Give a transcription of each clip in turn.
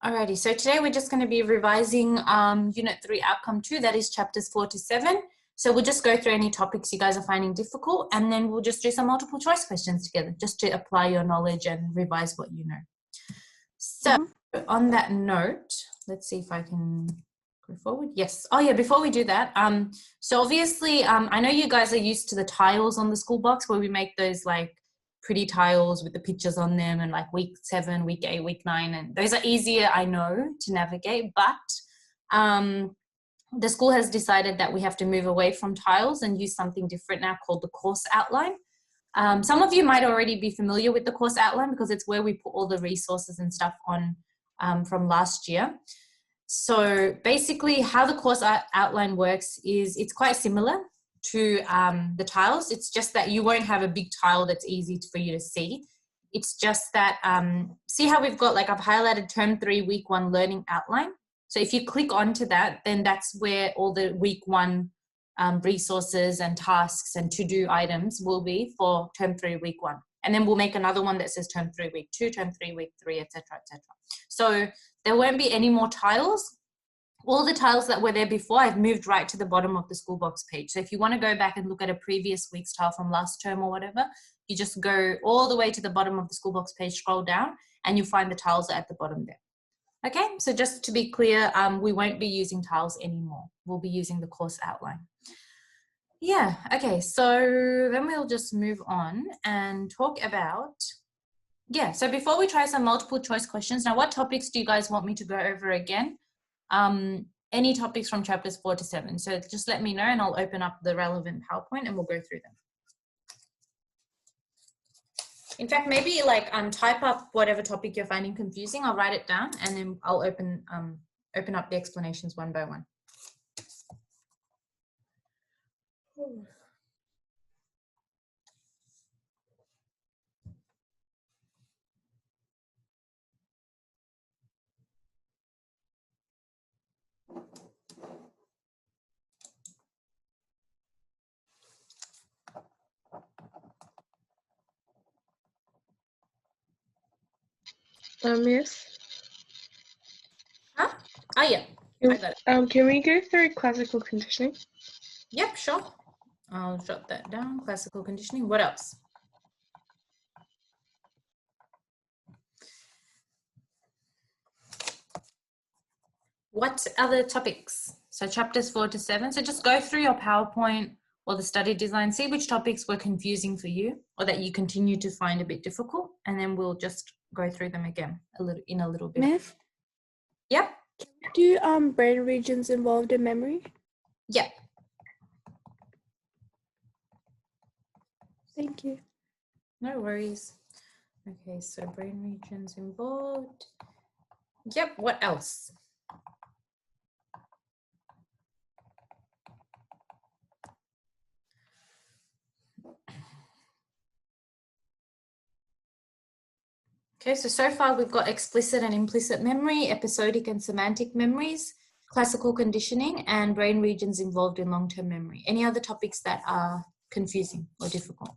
Alrighty, so today we're just going to be revising Unit 3 Outcome 2, that is chapters 4 to 7. So we'll just go through any topics you guys are finding difficult, and then we'll just do some multiple choice questions together, just to apply your knowledge and revise what you know. So on that note, let's see if I can go forward. Yes. Oh yeah, before we do that, so obviously I know you guys are used to the tiles on the school box where we make those like pretty tiles with the pictures on them and like week 7, week 8, week 9, and those are easier, I know, to navigate, but the school has decided that we have to move away from tiles and use something different now called the course outline. Some of you might already be familiar with the course outline because it's where we put all the resources and stuff on from last year. So basically how the course outline works is it's quite similar to the tiles. It's just that you won't have a big tile that's easy for you to see. It's just that, see how we've got, like I've highlighted term 3, week 1 learning outline. So if you click onto that, then that's where all the week 1 resources and tasks and to-do items will be for term 3, week 1. And then we'll make another one that says term 3, week 2, term 3, week 3, etc., etc. So there won't be any more tiles. All the tiles that were there before, I've moved right to the bottom of the school box page. So if you want to go back and look at a previous week's tile from last term or whatever, you just go all the way to the bottom of the school box page, scroll down, and you'll find the tiles at the bottom there. Okay, so just to be clear, we won't be using tiles anymore. We'll be using the course outline. Yeah, okay, so then we'll just move on and talk about, yeah, so before we try some multiple choice questions, now what topics do you guys want me to go over again? Any topics from chapters 4 to 7. So just let me know and I'll open up the relevant PowerPoint and we'll go through them. In fact, maybe like type up whatever topic you're finding confusing. I'll write it down and then I'll open up the explanations one by one. Miss? Huh? Oh yeah, I got it. Can we go through classical conditioning? Yep, sure. I'll jot that down. Classical conditioning. What else? What other topics? So chapters 4 to 7. So just go through your PowerPoint or the study design, see which topics were confusing for you or that you continue to find a bit difficult, and then we'll just go through them again in a little bit. Miss? Yep. Can we do brain regions involved in memory? Yep. Thank you. No worries. Okay, so brain regions involved. Yep, what else? Okay, so far we've got explicit and implicit memory, episodic and semantic memories, classical conditioning, and brain regions involved in long-term memory. Any other topics that are confusing or difficult?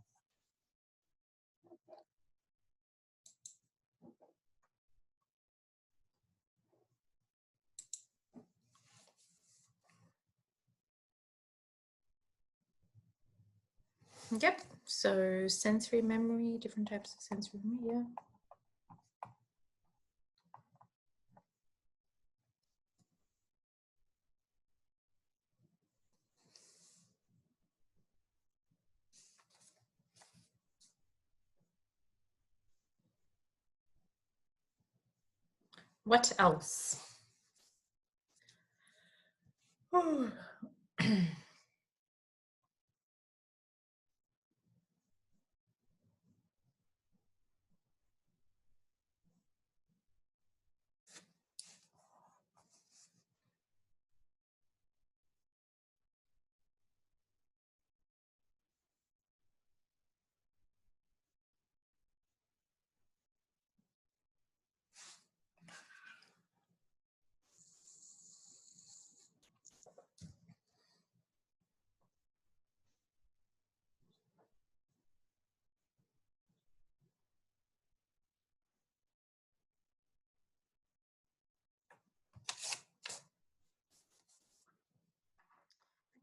Yep, so sensory memory, different types of sensory memory, yeah. What else?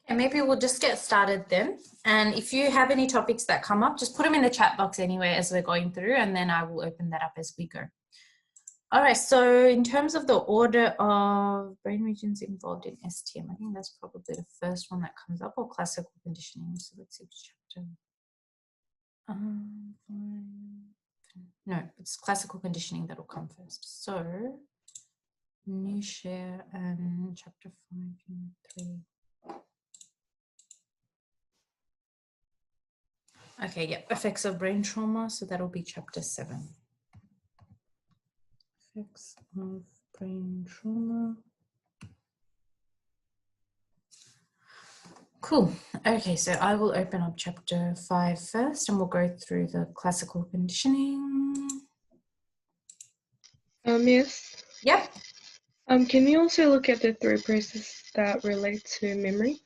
And maybe we'll just get started then. And if you have any topics that come up, just put them in the chat box anyway as we're going through, and then I will open that up as we go. All right, so in terms of the order of brain regions involved in STM, I think that's probably the first one that comes up, or classical conditioning. So let's see which chapter. No, it's classical conditioning that will come first. So new share and chapter 5, unit 3. Okay, yeah, effects of brain trauma. So that'll be chapter 7. Effects of brain trauma. Cool. Okay, so I will open up chapter 5 first, and we'll go through the classical conditioning. Yes. Yep. Can you also look at the 3 processes that relate to memory?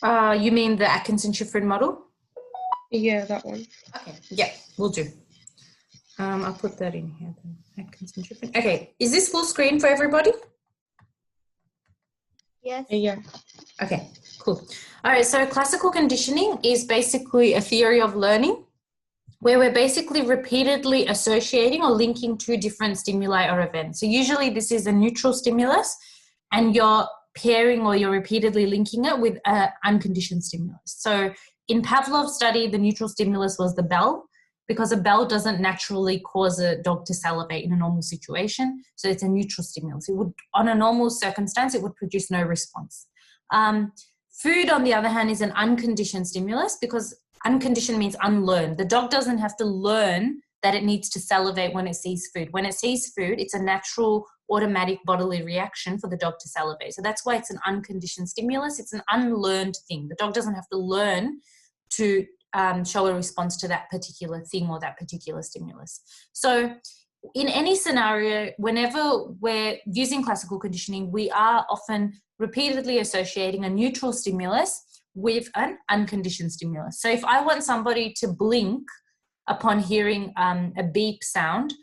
You mean the Atkinson-Shiffrin model? Yeah, that one. Okay, yeah, we'll do. I'll put that in here then. Atkinson-Shiffrin. Okay, is this full screen for everybody? Yes. Yeah. Okay, cool. All right, so classical conditioning is basically a theory of learning where we're basically repeatedly associating or linking 2 different stimuli or events. So usually this is a neutral stimulus, and you're pairing or you're repeatedly linking it with an unconditioned stimulus. So in Pavlov's study, the neutral stimulus was the bell, because a bell doesn't naturally cause a dog to salivate in a normal situation. So it's a neutral stimulus. It would, on a normal circumstance, it would produce no response. Food, on the other hand, is an unconditioned stimulus, because unconditioned means unlearned. The dog doesn't have to learn that it needs to salivate when it sees food. When it sees food, it's a natural automatic bodily reaction for the dog to salivate. So that's why it's an unconditioned stimulus. It's an unlearned thing. The dog doesn't have to learn to show a response to that particular thing or that particular stimulus. So in any scenario, whenever we're using classical conditioning, we are often repeatedly associating a neutral stimulus with an unconditioned stimulus. So if I want somebody to blink upon hearing a beep sound,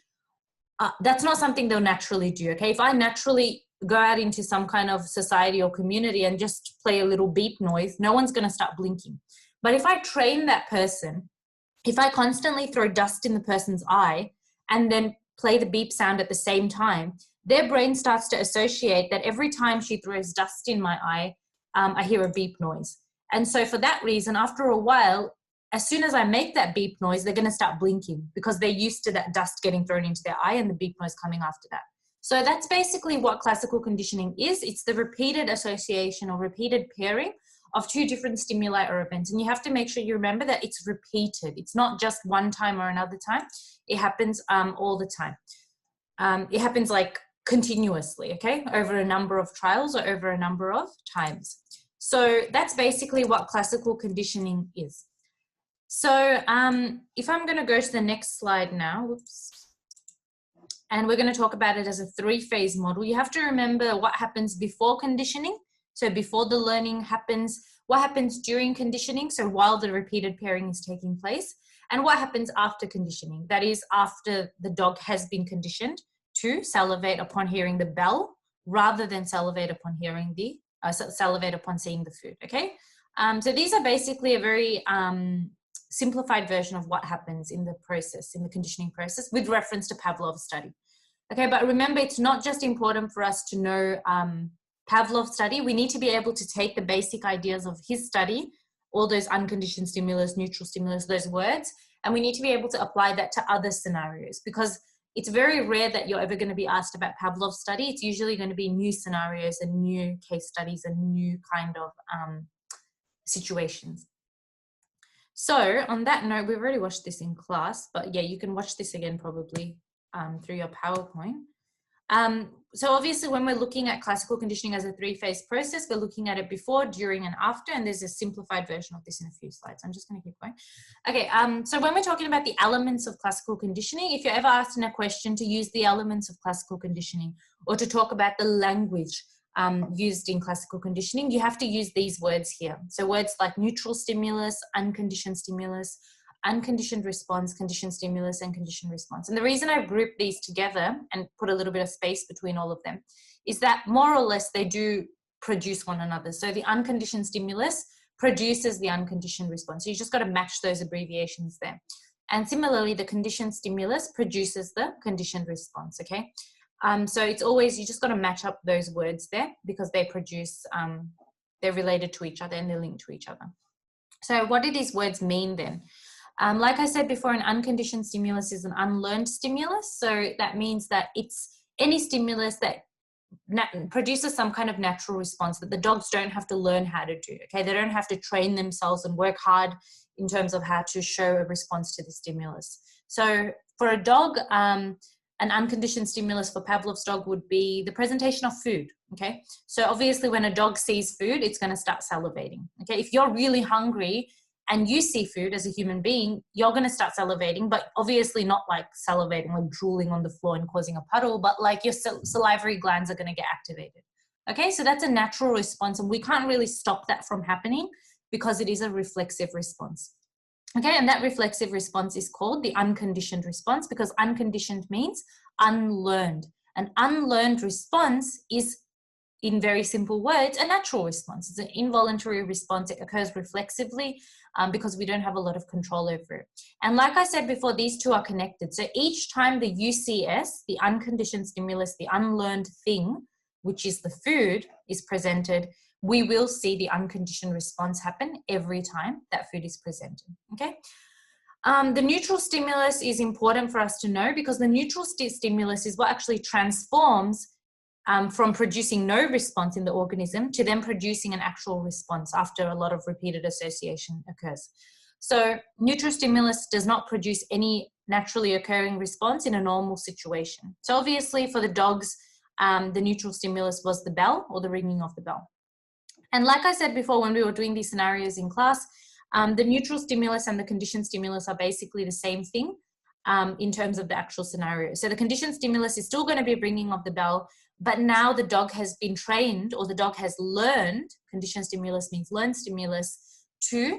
that's not something they'll naturally do, okay? If I naturally go out into some kind of society or community and just play a little beep noise, no one's gonna start blinking. But if I train that person, if I constantly throw dust in the person's eye and then play the beep sound at the same time, their brain starts to associate that every time she throws dust in my eye, I hear a beep noise. And so for that reason, after a while, as soon as I make that beep noise, they're going to start blinking because they're used to that dust getting thrown into their eye and the beep noise coming after that. So that's basically what classical conditioning is. It's the repeated association or repeated pairing of 2 different stimuli or events. And you have to make sure you remember that it's repeated. It's not just one time or another time. It happens all the time. It happens like continuously, okay, over a number of trials or over a number of times. So that's basically what classical conditioning is. So if I'm going to go to the next slide now, whoops, and we're going to talk about it as a 3-phase model, you have to remember what happens before conditioning. So before the learning happens, what happens during conditioning, so while the repeated pairing is taking place, and what happens after conditioning, that is after the dog has been conditioned to salivate upon hearing the bell rather than salivate upon hearing the salivate upon seeing the food, okay? So these are basically a very simplified version of what happens in the process, in the conditioning process, with reference to Pavlov's study. Okay, but remember, it's not just important for us to know Pavlov's study. We need to be able to take the basic ideas of his study, all those unconditioned stimulus, neutral stimulus, those words, and we need to be able to apply that to other scenarios, because it's very rare that you're ever going to be asked about Pavlov's study. It's usually going to be new scenarios and new case studies and new kind of situations. So on that note, we've already watched this in class, but yeah, you can watch this again probably through your PowerPoint. So obviously when we're looking at classical conditioning as a 3-phase process, we're looking at it before, during, and after, and there's a simplified version of this in a few slides. I'm just going to keep going. Okay, so when we're talking about the elements of classical conditioning, if you're ever asked in a question to use the elements of classical conditioning or to talk about the language used in classical conditioning, you have to use these words here. So words like neutral stimulus, unconditioned stimulus, unconditioned response, conditioned stimulus, and conditioned response. And the reason I've grouped these together and put a little bit of space between all of them is that more or less they do produce one another. So the unconditioned stimulus produces the unconditioned response. So you just got to match those abbreviations there. And similarly, the conditioned stimulus produces the conditioned response, okay? So it's always, you just got to match up those words there because they produce, they're related to each other and they're linked to each other. So what do these words mean then? Like I said before, an unconditioned stimulus is an unlearned stimulus. So that means that it's any stimulus that produces some kind of natural response that the dogs don't have to learn how to do, okay? They don't have to train themselves and work hard in terms of how to show a response to the stimulus. So for a dog, an unconditioned stimulus for Pavlov's dog would be the presentation of food, okay? So obviously when a dog sees food, it's going to start salivating, okay? If you're really hungry and you see food as a human being, you're going to start salivating, but obviously not like salivating, like drooling on the floor and causing a puddle, but like your salivary glands are going to get activated, okay? So that's a natural response, and we can't really stop that from happening because it is a reflexive response. Okay, and that reflexive response is called the unconditioned response because unconditioned means unlearned. An unlearned response is, in very simple words, a natural response. It's an involuntary response. It occurs reflexively because we don't have a lot of control over it. And like I said before, these two are connected. So each time the UCS, the unconditioned stimulus, the unlearned thing, which is the food, is presented, we will see the unconditioned response happen every time that food is presented, okay? The neutral stimulus is important for us to know because the neutral stimulus is what actually transforms from producing no response in the organism to then producing an actual response after a lot of repeated association occurs. So neutral stimulus does not produce any naturally occurring response in a normal situation. So obviously for the dogs, the neutral stimulus was the bell or the ringing of the bell. And like I said before, when we were doing these scenarios in class, the neutral stimulus and the conditioned stimulus are basically the same thing in terms of the actual scenario. So the conditioned stimulus is still going to be ringing of the bell, but now the dog has been trained, or the dog has learned, conditioned stimulus means learned stimulus, to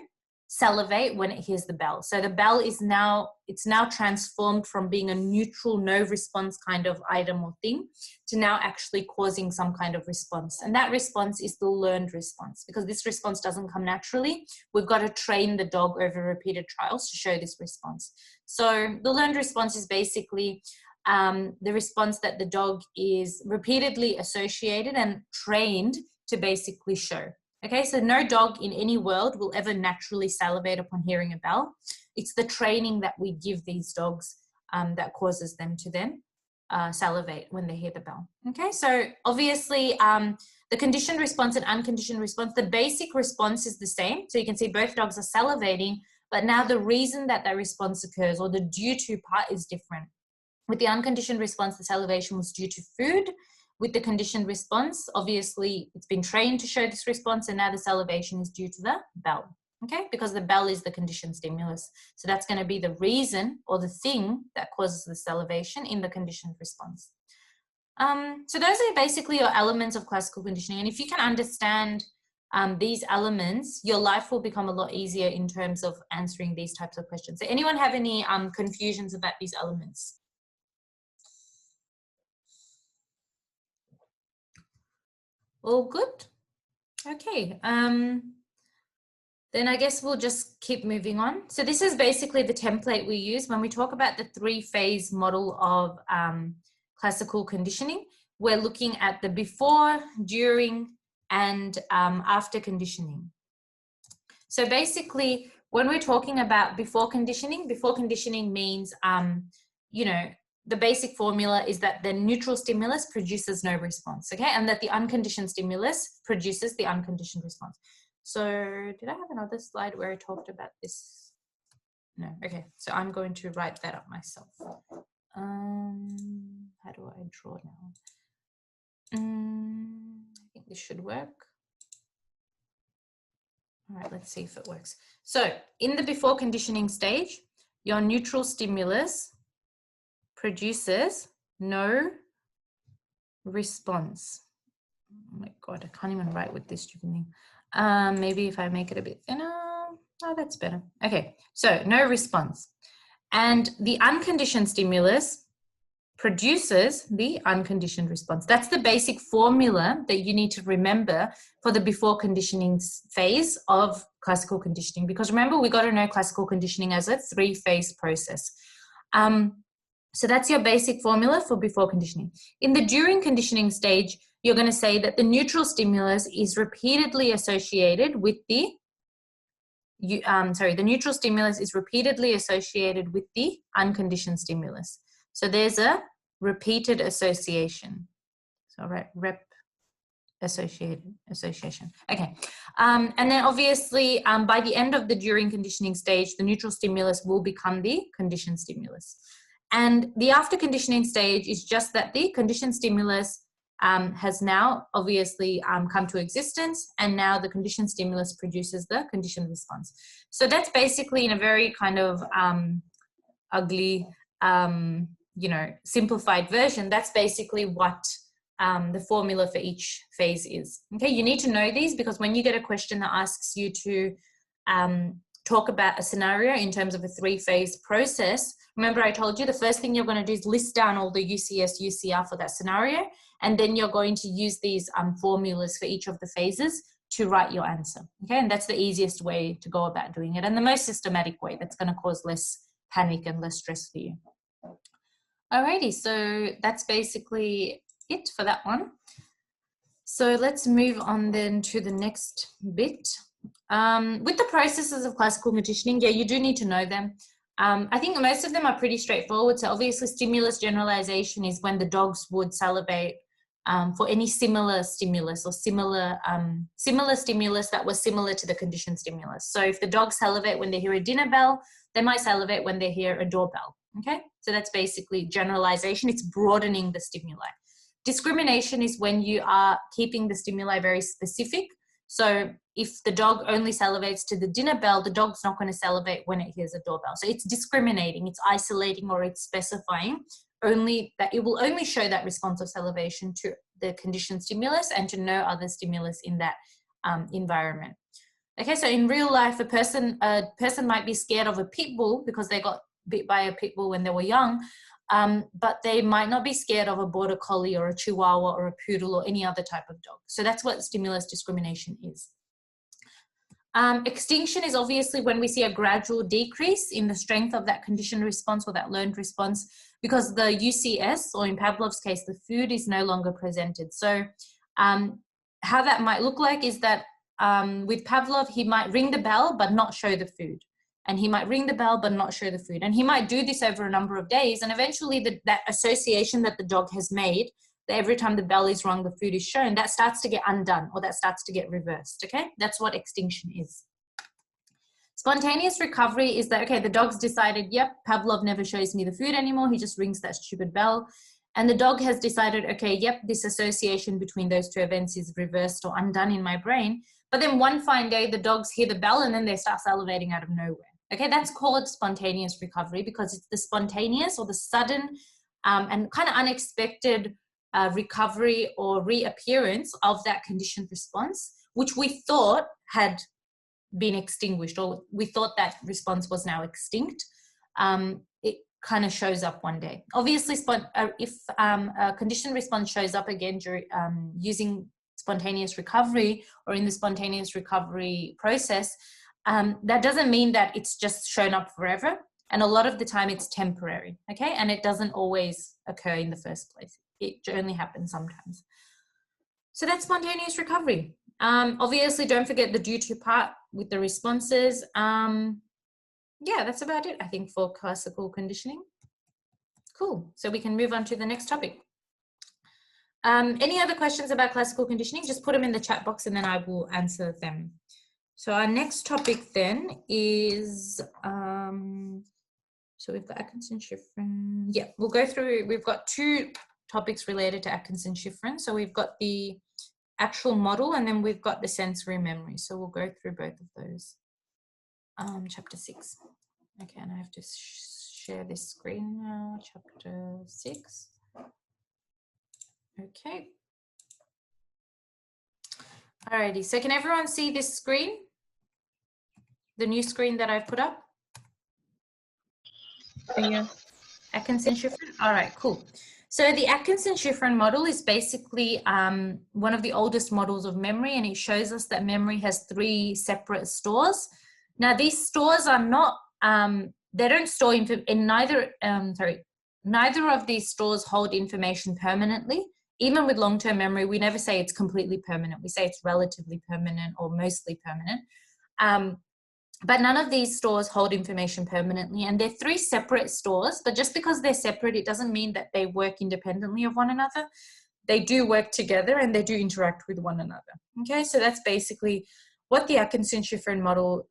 salivate when it hears the bell. So the bell is now, it's now transformed from being a neutral, no response kind of item or thing to now actually causing some kind of response. And that response is the learned response because this response doesn't come naturally. We've got to train the dog over repeated trials to show this response. So the learned response is basically the response that the dog is repeatedly associated and trained to basically show. Okay, so no dog in any world will ever naturally salivate upon hearing a bell. It's the training that we give these dogs that causes them to then salivate when they hear the bell. Okay, so obviously the conditioned response and unconditioned response, the basic response is the same. So you can see both dogs are salivating, but now the reason that that response occurs or the due to part is different. With the unconditioned response, the salivation was due to food. With the conditioned response, obviously it's been trained to show this response, and now the salivation is due to the bell, okay? Because the bell is the conditioned stimulus. So that's going to be the reason or the thing that causes the salivation in the conditioned response. So those are basically your elements of classical conditioning. And if you can understand these elements, your life will become a lot easier in terms of answering these types of questions. So anyone have any confusions about these elements? All good? Okay. Then I guess we'll just keep moving on. So this is basically the template we use when we talk about the three-phase model of classical conditioning. We're looking at the before, during, and after conditioning. So basically, when we're talking about before conditioning means, you know, the basic formula is that the neutral stimulus produces no response, okay? And that the unconditioned stimulus produces the unconditioned response. So did I have another slide where I talked about this? No, okay. So I'm going to write that up myself. How do I draw now? I think this should work. All right, let's see if it works. So in the before conditioning stage, your neutral stimulus produces no response. Oh my God, I can't even write with this stupid thing. Maybe if I make it a bit thinner. Oh, that's better. Okay, so no response. And the unconditioned stimulus produces the unconditioned response. That's the basic formula that you need to remember for the before conditioning phase of classical conditioning, because remember, we got to know classical conditioning as a 3-phase process. So that's your basic formula for before conditioning. In the during conditioning stage, you're going to say that the neutral stimulus is repeatedly associated with the the neutral stimulus is repeatedly associated with the unconditioned stimulus. So there's a repeated association. So association. Okay. And then obviously by the end of the during conditioning stage, the neutral stimulus will become the conditioned stimulus. And the after conditioning stage is just that the conditioned stimulus has now obviously come to existence, and now the conditioned stimulus produces the conditioned response. So that's basically, in a very kind of ugly, simplified version, that's basically what the formula for each phase is. Okay, you need to know these, because when you get a question that asks you to talk about a scenario in terms of a 3-phase process, remember I told you the first thing you're going to do is list down all the UCS, UCR for that scenario, and then you're going to use these formulas for each of the phases to write your answer. Okay, and that's the easiest way to go about doing it, and the most systematic way that's going to cause less panic and less stress for you. Alrighty, so that's basically it for that one. So let's move on then to the next bit. With the processes of classical conditioning, yeah, you do need to know them. I think most of them are pretty straightforward. So obviously stimulus generalization is when the dogs would salivate for any similar stimulus or similar stimulus that was similar to the conditioned stimulus. So if the dogs salivate when they hear a dinner bell, they might salivate when they hear a doorbell. Okay, so that's basically generalization. It's broadening the stimuli. Discrimination is when you are keeping the stimuli very specific. So if the dog only salivates to the dinner bell, the dog's not going to salivate when it hears a doorbell. So it's discriminating, it's isolating, or it's specifying only that it will only show that response of salivation to the conditioned stimulus and to no other stimulus in that environment. Okay, so in real life, a person might be scared of a pit bull because they got bit by a pit bull when they were young, but they might not be scared of a border collie or a chihuahua or a poodle or any other type of dog. So that's what stimulus discrimination is. Extinction is obviously when we see a gradual decrease in the strength of that conditioned response or that learned response, because the UCS, or in Pavlov's case, the food is no longer presented. So how that might look like is that with Pavlov, he might ring the bell but not show the food. And he might ring the bell but not show the food. And he might do this over a number of days. And eventually that association that the dog has made, that every time the bell is rung, the food is shown, that starts to get undone, or that starts to get reversed, okay? That's what extinction is. Spontaneous recovery is that, okay, the dog's decided, yep, Pavlov never shows me the food anymore. He just rings that stupid bell. And the dog has decided, okay, yep, this association between those two events is reversed or undone in my brain. But then one fine day, the dogs hear the bell and then they start salivating out of nowhere. Okay, that's called spontaneous recovery, because it's the spontaneous or the sudden and kind of unexpected recovery or reappearance of that conditioned response, which we thought had been extinguished, or we thought that response was now extinct. It kind of shows up one day. Obviously, if a conditioned response shows up again during using spontaneous recovery or in the spontaneous recovery process, that doesn't mean that it's just shown up forever. And a lot of the time it's temporary, okay? And it doesn't always occur in the first place. It only happens sometimes. So that's spontaneous recovery. Obviously, don't forget the due to part with the responses. Yeah, that's about it, I think, for classical conditioning. Cool. So we can move on to the next topic. Any other questions about classical conditioning? Just put them in the chat box and then I will answer them. So our next topic then is, so we've got Atkinson-Shiffrin. Yeah, we'll go through, we've got 2 topics related to Atkinson-Shiffrin. So we've got the actual model and then we've got the sensory memory. So we'll go through both of those. Chapter 6. Okay, and I have to share this screen now, chapter 6. Okay. Alrighty, so can everyone see this screen? The new screen that I've put up? Yeah. Atkinson-Shiffrin? All right, cool. So the Atkinson-Shiffrin model is basically one of the oldest models of memory, and it shows us that memory has 3 separate stores. Now, these stores are not, they don't store in neither, neither of these stores hold information permanently. Even with long-term memory, we never say it's completely permanent. We say it's relatively permanent or mostly permanent. But none of these stores hold information permanently, and they're 3 separate stores, but just because they're separate, it doesn't mean that they work independently of one another. They do work together and they do interact with one another. Okay, so that's basically what the Atkinson-Shiffrin model,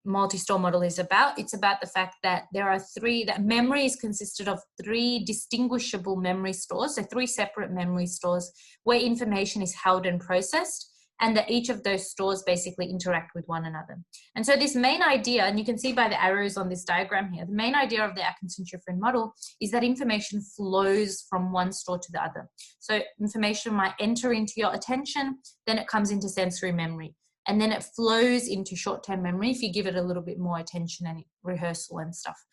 multi-store model is about. It's about the fact that there are 3, that memory is consisted of 3 distinguishable memory stores, so 3 separate memory stores where information is held and processed, and that each of those stores basically interact with one another. And so this main idea, and you can see by the arrows on this diagram here, the main idea of the Atkinson-Shiffrin model is that information flows from one store to the other. So information might enter into your attention, then it comes into sensory memory, and then it flows into short-term memory if you give it a little bit more attention and rehearsal and stuff.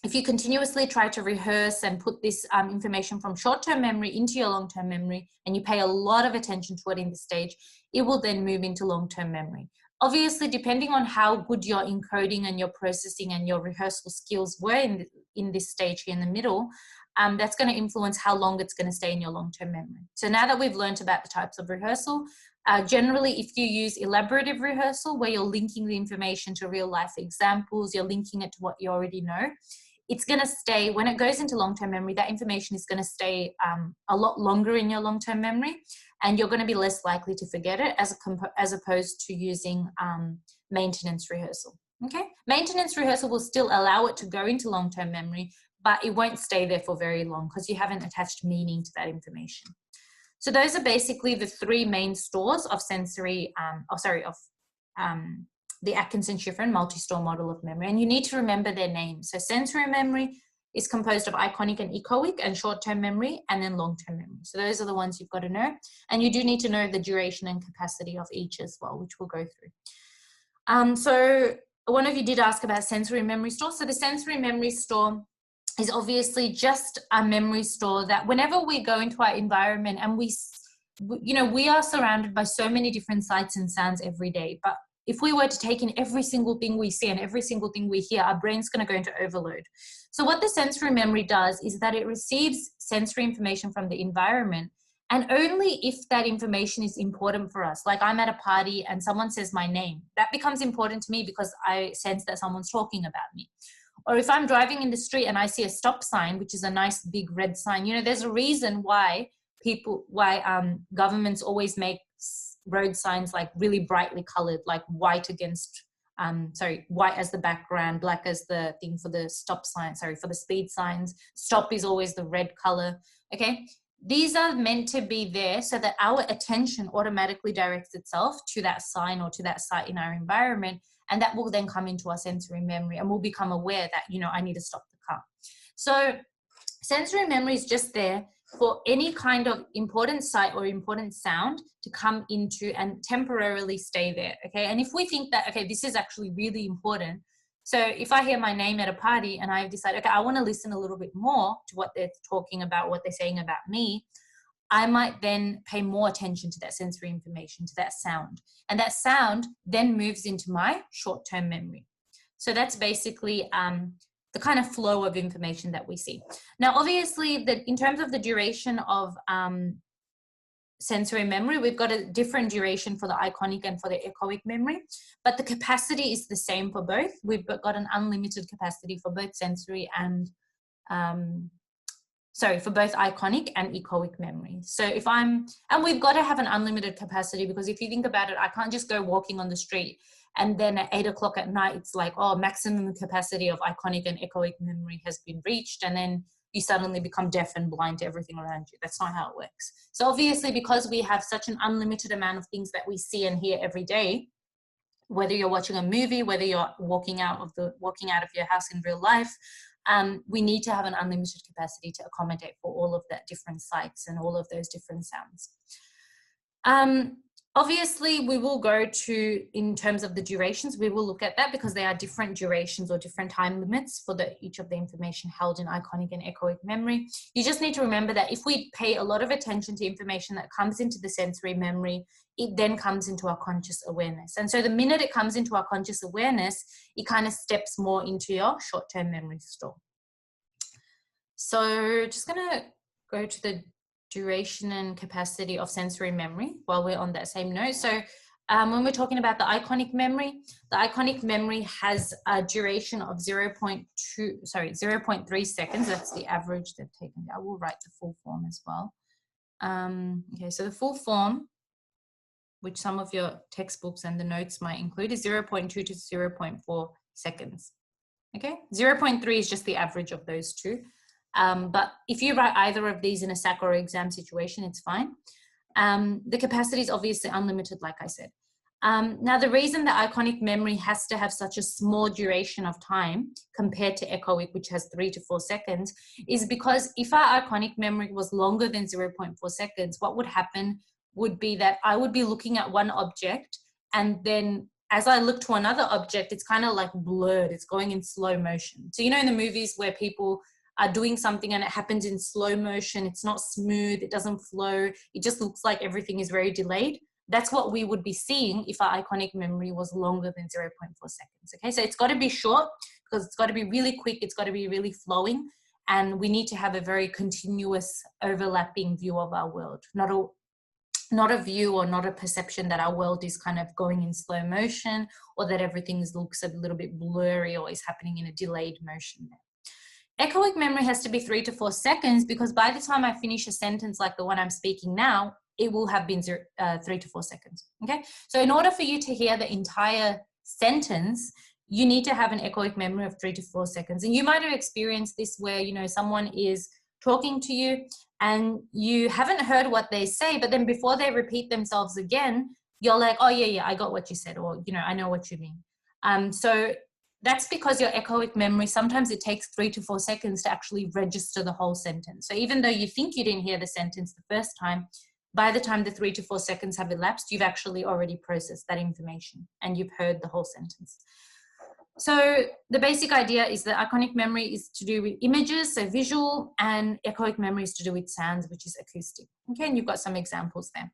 If you continuously try to rehearse and put this information from short-term memory into your long-term memory, and you pay a lot of attention to it in this stage, it will then move into long-term memory. Obviously, depending on how good your encoding and your processing and your rehearsal skills were in this stage here in the middle, that's going to influence how long it's going to stay in your long-term memory. So now that we've learned about the types of rehearsal, generally, if you use elaborative rehearsal, where you're linking the information to real-life examples, you're linking it to what you already know, it's going to stay, when it goes into long-term memory, that information is going to stay a lot longer in your long-term memory, and you're going to be less likely to forget it as opposed to using maintenance rehearsal. Okay, maintenance rehearsal will still allow it to go into long-term memory, but it won't stay there for very long because you haven't attached meaning to that information. So those are basically the 3 main stores of sensory, the Atkinson-Shiffrin multi-store model of memory. And you need to remember their names. So sensory memory is composed of iconic and echoic, and short-term memory, and then long-term memory. So those are the ones you've got to know. And you do need to know the duration and capacity of each as well, which we'll go through. So one of you did ask about sensory memory store. So the sensory memory store is obviously just a memory store that whenever we go into our environment, and we are surrounded by so many different sights and sounds every day, but if we were to take in every single thing we see and every single thing we hear, our brain's going to go into overload. So what the sensory memory does is that it receives sensory information from the environment, and only if that information is important for us. Like I'm at a party and someone says my name, that becomes important to me because I sense that someone's talking about me. Or if I'm driving in the street and I see a stop sign, which is a nice big red sign, there's a reason why governments always make road signs like really brightly colored, like white against, white as the background, black as the thing for the stop sign, for the speed signs. Stop is always the red color, okay? These are meant to be there so that our attention automatically directs itself to that sign or to that sight in our environment, and that will then come into our sensory memory, and we'll become aware that, I need to stop the car. So sensory memory is just there for any kind of important sight or important sound to come into and temporarily stay there, okay? And if we think that, okay, this is actually really important, so if I hear my name at a party and I decide, okay, I want to listen a little bit more to what they're talking about, what they're saying about me, I might then pay more attention to that sensory information, to that sound. And that sound then moves into my short-term memory. So that's basically the kind of flow of information that we see. Now, obviously, in terms of the duration of sensory memory, we've got a different duration for the iconic and for the echoic memory, but the capacity is the same for both. We've got an unlimited capacity for both sensory and, for both iconic and echoic memory. So and we've got to have an unlimited capacity, because if you think about it, I can't just go walking on the street and then at 8 o'clock at night, it's like, oh, maximum capacity of iconic and echoic memory has been reached. And then you suddenly become deaf and blind to everything around you. That's not how it works. So obviously, because we have such an unlimited amount of things that we see and hear every day, whether you're watching a movie, whether you're walking out of your house in real life, we need to have an unlimited capacity to accommodate for all of that different sights and all of those different sounds. Obviously, we will go to, in terms of the durations, we will look at that because there are different durations or different time limits for each of the information held in iconic and echoic memory. You just need to remember that if we pay a lot of attention to information that comes into the sensory memory, it then comes into our conscious awareness. And so the minute it comes into our conscious awareness, it kind of steps more into your short-term memory store. So just going to go to the duration and capacity of sensory memory while we're on that same note. So when we're talking about the iconic memory has a duration of 0.3 seconds. That's the average they've taken. I will write the full form as well. Okay, so the full form, which some of your textbooks and the notes might include, is 0.2 to 0.4 seconds. Okay, 0.3 is just the average of those two. But if you write either of these in a SAC or exam situation, it's fine. The capacity is obviously unlimited, like I said. Now, the reason that iconic memory has to have such a small duration of time compared to echoic, which has 3 to 4 seconds, is because if our iconic memory was longer than 0.4 seconds, what would happen would be that I would be looking at one object, and then as I look to another object, it's kind of like blurred. It's going in slow motion. So, you know, in the movies where people are doing something and it happens in slow motion, it's not smooth, it doesn't flow, it just looks like everything is very delayed. That's what we would be seeing if our iconic memory was longer than 0.4 seconds. Okay, so it's got to be short because it's got to be really quick, it's got to be really flowing, and we need to have a very continuous overlapping view of our world, not a view or not a perception that our world is kind of going in slow motion, or that everything looks a little bit blurry or is happening in a delayed motion there. Echoic memory has to be 3 to 4 seconds because by the time I finish a sentence like the one I'm speaking now, it will have been 3 to 4 seconds. Okay, so in order for you to hear the entire sentence, you need to have an echoic memory of 3 to 4 seconds. And you might have experienced this where, you know, someone is talking to you and you haven't heard what they say, but then before they repeat themselves again, you're like, oh yeah, I got what you said, or, you know, I know what you mean. So that's because your echoic memory, sometimes it takes 3 to 4 seconds to actually register the whole sentence. So even though you think you didn't hear the sentence the first time, by the time the 3 to 4 seconds have elapsed, you've actually already processed that information and you've heard the whole sentence. So the basic idea is that iconic memory is to do with images, so visual, and echoic memory is to do with sounds, which is acoustic. Okay, and you've got some examples there.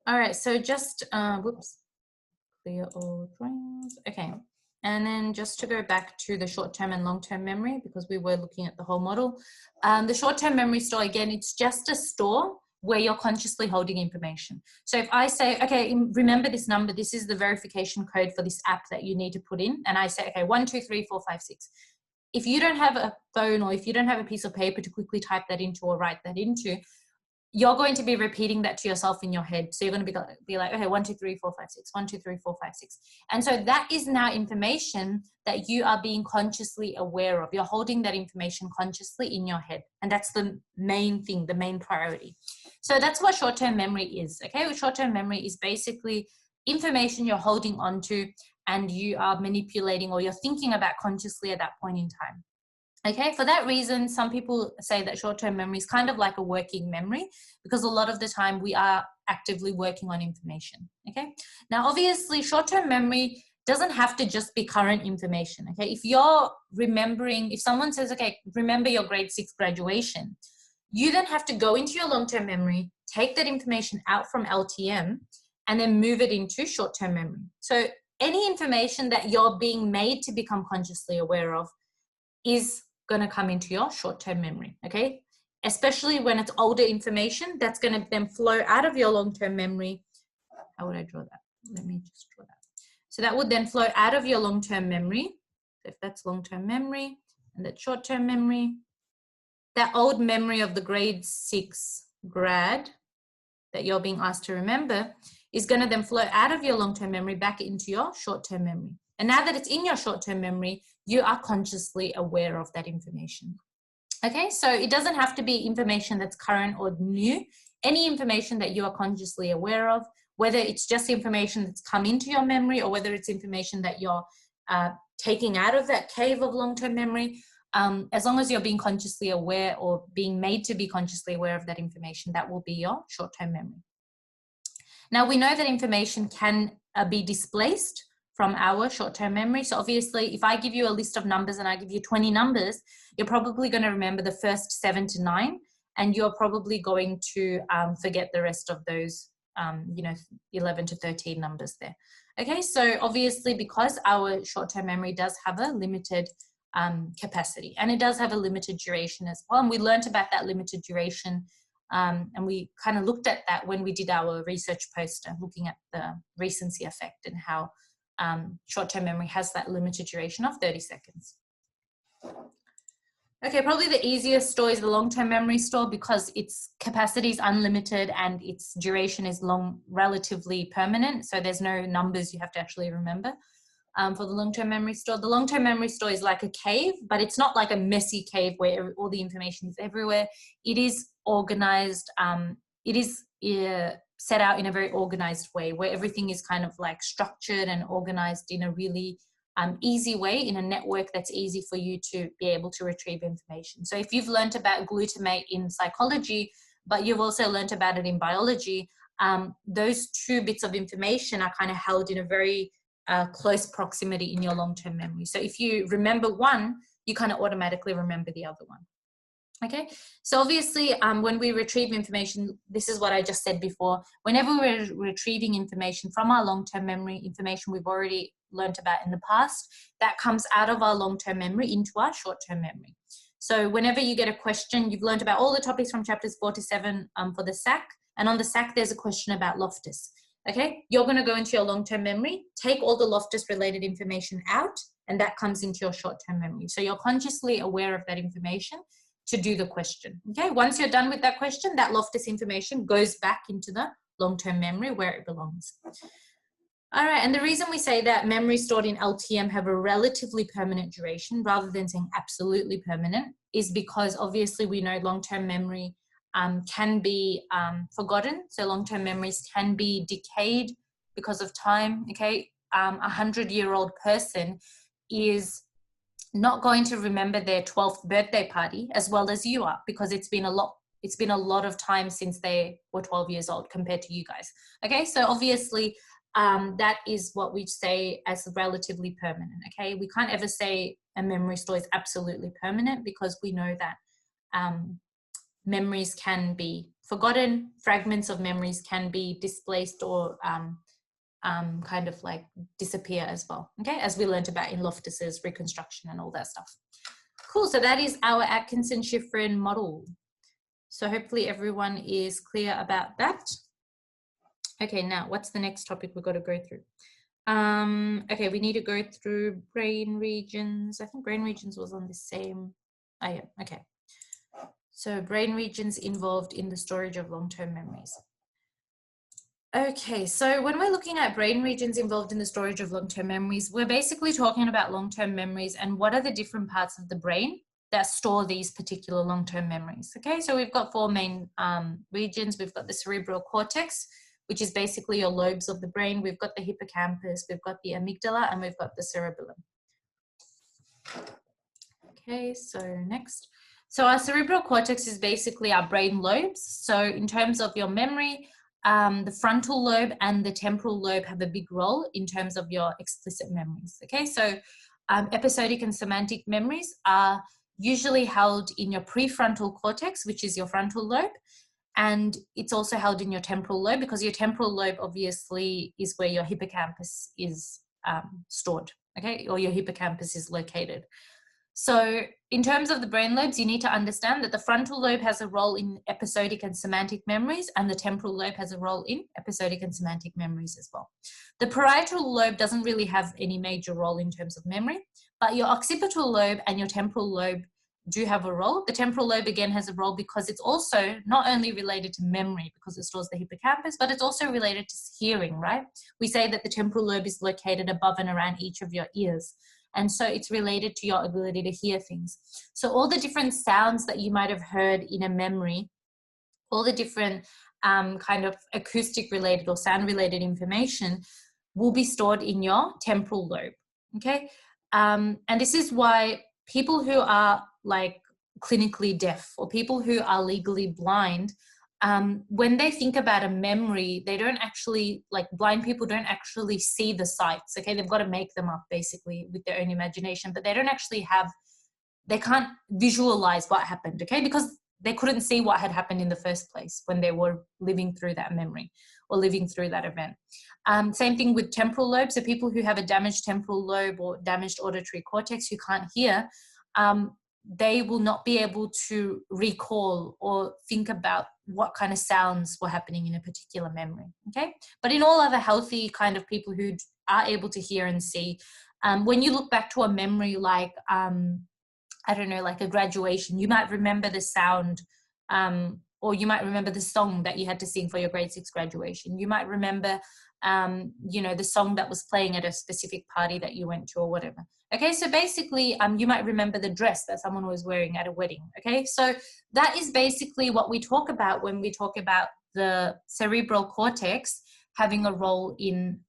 All right, so just, clear all drawings. Okay. And then just to go back to the short-term and long-term memory, because we were looking at the whole model. The short-term memory store, again, it's just a store where you're consciously holding information. So if I say, okay, remember this number, this is the verification code for this app that you need to put in. And I say, okay, 1, 2, 3, 4, 5, 6. If you don't have a phone or if you don't have a piece of paper to quickly type that into or write that into, you're going to be repeating that to yourself in your head. So you're going to be like, okay, 1, 2, 3, 4, 5, 6, 1, 2, 3, 4, 5, 6. And so that is now information that you are being consciously aware of. You're holding that information consciously in your head. And that's the main thing, the main priority. So that's what short-term memory is, okay? Short-term memory is basically information you're holding onto and you are manipulating or you're thinking about consciously at that point in time. Okay, for that reason, some people say that short-term memory is kind of like a working memory because a lot of the time we are actively working on information, okay? Now, obviously, short-term memory doesn't have to just be current information, okay? If you're remembering, if someone says, okay, remember your grade 6 graduation, you then have to go into your long-term memory, take that information out from LTM, and then move it into short-term memory. So any information that you're being made to become consciously aware of is going to come into your short-term memory, okay? Especially when it's older information, that's going to then flow out of your long-term memory. How would I draw that? Let me just draw that. So that would then flow out of your long-term memory. So if that's long-term memory and that's short-term memory, that old memory of the grade 6 grad that you're being asked to remember is going to then flow out of your long-term memory back into your short-term memory. And now that it's in your short-term memory, you are consciously aware of that information. Okay, so it doesn't have to be information that's current or new. Any information that you are consciously aware of, whether it's just information that's come into your memory or whether it's information that you're taking out of that cave of long-term memory, as long as you're being consciously aware or being made to be consciously aware of that information, that will be your short-term memory. Now, we know that information can be displaced from our short-term memory. So obviously, if I give you a list of numbers and I give you 20 numbers, you're probably going to remember the first 7 to 9, and you're probably going to forget the rest of those, 11 to 13 numbers there. Okay, so obviously, because our short-term memory does have a limited capacity, and it does have a limited duration as well, and we learned about that limited duration, and we kind of looked at that when we did our research poster, looking at the recency effect and how short-term memory has that limited duration of 30 seconds. Okay, probably the easiest store is the long-term memory store because its capacity is unlimited and its duration is relatively permanent. So there's no numbers you have to actually remember for the long-term memory store. The long-term memory store is like a cave, but it's not like a messy cave where all the information is everywhere. It is organized. It is set out in a very organized way where everything is kind of like structured and organized in a really easy way, in a network that's easy for you to be able to retrieve information. So if you've learned about glutamate in psychology, but you've also learned about it in biology, those two bits of information are kind of held in a very close proximity in your long-term memory. So if you remember one, you kind of automatically remember the other one. Okay, so obviously when we retrieve information, this is what I just said before, whenever we're retrieving information from our long-term memory, information we've already learned about in the past, that comes out of our long-term memory into our short-term memory. So whenever you get a question, you've learned about all the topics from chapters 4 to 7 for the SAC, and on the SAC there's a question about Loftus. Okay, you're going to go into your long-term memory, take all the Loftus related information out, and that comes into your short-term memory. So you're consciously aware of that information to do the question. Okay, once you're done with that question, that Loftus information goes back into the long-term memory where it belongs. All right, and the reason we say that memories stored in LTM have a relatively permanent duration rather than saying absolutely permanent is because obviously we know long-term memory can be forgotten. So long-term memories can be decayed because of time. Okay, 100-year-old person is not going to remember their 12th birthday party as well as you are, because it's been a lot of time since they were 12 years old compared to you guys. Okay, so obviously that is what we say as relatively permanent. Okay, we can't ever say a memory store is absolutely permanent because we know that memories can be forgotten, fragments of memories can be displaced or kind of like disappear as well, okay, as we learned about in Loftus's reconstruction and all that stuff. Cool, so that is our Atkinson-Shiffrin model. So hopefully everyone is clear about that. Okay, now what's the next topic we've got to go through? Okay, we need to go through brain regions. I think brain regions was on the same, oh yeah, okay. So brain regions involved in the storage of long-term memories. Okay, so when we're looking at brain regions involved in the storage of long-term memories, we're basically talking about long-term memories and what are the different parts of the brain that store these particular long-term memories. Okay, so we've got 4 main regions. We've got the cerebral cortex, which is basically your lobes of the brain. We've got the hippocampus, we've got the amygdala, and we've got the cerebellum. Okay, so next. So our cerebral cortex is basically our brain lobes. So in terms of your memory, the frontal lobe and the temporal lobe have a big role in terms of your explicit memories. Okay, so episodic and semantic memories are usually held in your prefrontal cortex, which is your frontal lobe, and it's also held in your temporal lobe because your temporal lobe obviously is where your hippocampus is stored, okay, or your hippocampus is located. So in terms of the brain lobes, you need to understand that the frontal lobe has a role in episodic and semantic memories, and the temporal lobe has a role in episodic and semantic memories as well. The parietal lobe doesn't really have any major role in terms of memory, but your occipital lobe and your temporal lobe do have a role. The temporal lobe again has a role because it's also not only related to memory because it stores the hippocampus, but it's also related to hearing, right? We say that the temporal lobe is located above and around each of your ears. And so it's related to your ability to hear things. So all the different sounds that you might have heard in a memory, all the different kind of acoustic related or sound related information will be stored in your temporal lobe, okay? And this is why people who are like clinically deaf or people who are legally blind when they think about a memory, they don't actually, like blind people don't actually see the sights, okay? They've got to make them up basically with their own imagination, but they don't actually have, they can't visualize what happened, okay? Because they couldn't see what had happened in the first place when they were living through that memory or living through that event. Same thing with temporal lobes. So people who have a damaged temporal lobe or damaged auditory cortex who can't hear, they will not be able to recall or think about what kind of sounds were happening in a particular memory, okay? But in all other healthy kind of people who are able to hear and see, when you look back to a memory like, I don't know, like a graduation, you might remember the sound, or you might remember the song that you had to sing for your grade 6 graduation. You might remember, you know, the song that was playing at a specific party that you went to or whatever. Okay, so basically, you might remember the dress that someone was wearing at a wedding. Okay, so that is basically what we talk about when we talk about the cerebral cortex having a role in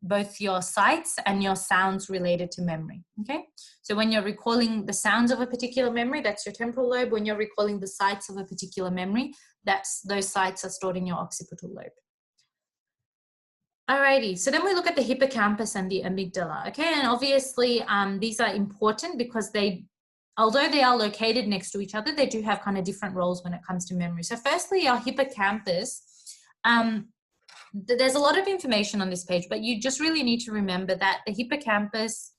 both your sights and your sounds related to memory, okay? So when you're recalling the sounds of a particular memory, that's your temporal lobe. When you're recalling the sights of a particular memory, those sights are stored in your occipital lobe. Alrighty, so then we look at the hippocampus and the amygdala, okay? And obviously these are important because although they are located next to each other, they do have kind of different roles when it comes to memory. So firstly, our hippocampus, there's a lot of information on this page, but you just really need to remember that the hippocampus,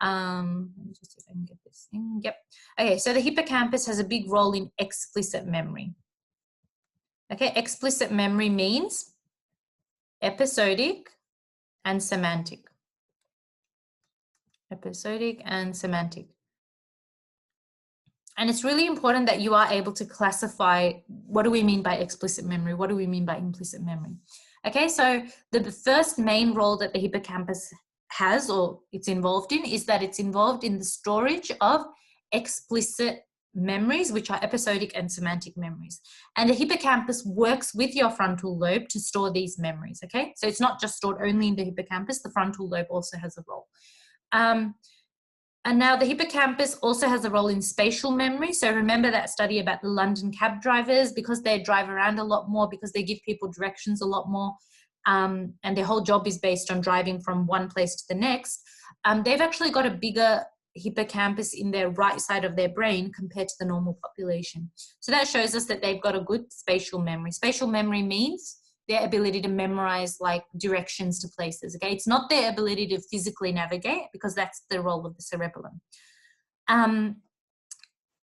let me just see if I can get this thing. Yep. Okay, so the hippocampus has a big role in explicit memory. Okay, explicit memory means episodic and semantic. Episodic and semantic. And it's really important that you are able to classify what do we mean by explicit memory? What do we mean by implicit memory? Okay, so the first main role that the hippocampus has or it's involved in is that it's involved in the storage of explicit memories, which are episodic and semantic memories. And the hippocampus works with your frontal lobe to store these memories, okay? So it's not just stored only in the hippocampus, the frontal lobe also has a role. And now the hippocampus also has a role in spatial memory. So remember that study about the London cab drivers, because they drive around a lot more, because they give people directions a lot more, and their whole job is based on driving from one place to the next. They've actually got a bigger hippocampus in their right side of their brain compared to the normal population. So that shows us that they've got a good spatial memory. Spatial memory means their ability to memorize like directions to places, okay? It's not their ability to physically navigate because that's the role of the cerebellum.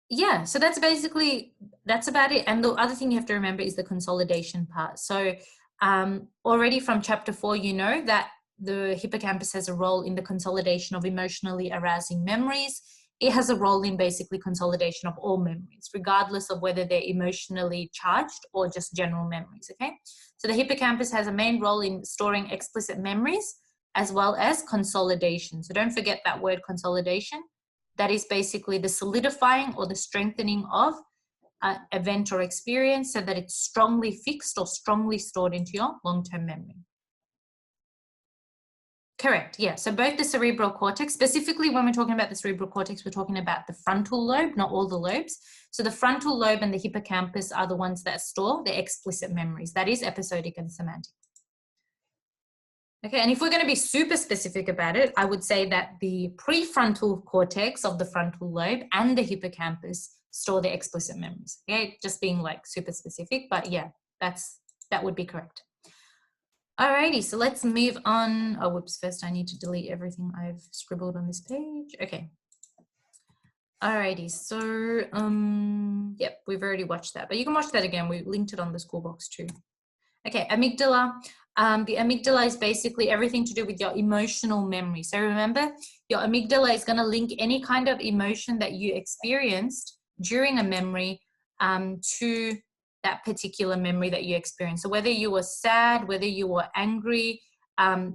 Yeah, so that's about it. And the other thing you have to remember is the consolidation part. So already from chapter 4, you know that the hippocampus has a role in the consolidation of emotionally arousing memories. It has a role in basically consolidation of all memories, regardless of whether they're emotionally charged or just general memories, okay? So the hippocampus has a main role in storing explicit memories as well as consolidation. So don't forget that word consolidation. That is basically the solidifying or the strengthening of an event or experience so that it's strongly fixed or strongly stored into your long-term memory. Correct, yeah. So both the cerebral cortex, specifically when we're talking about the cerebral cortex, we're talking about the frontal lobe, not all the lobes. So the frontal lobe and the hippocampus are the ones that store the explicit memories. That is episodic and semantic. Okay, and if we're going to be super specific about it, I would say that the prefrontal cortex of the frontal lobe and the hippocampus store the explicit memories. Okay, just being like super specific, but yeah, that would be correct. Alrighty, so let's move on. Oh, whoops, first I need to delete everything I've scribbled on this page. Okay. Alrighty, so, yep, we've already watched that, but you can watch that again. We linked it on the school box too. Okay, amygdala. The amygdala is basically everything to do with your emotional memory. So remember, your amygdala is going to link any kind of emotion that you experienced during a memory to that particular memory that you experienced. So whether you were sad, whether you were angry,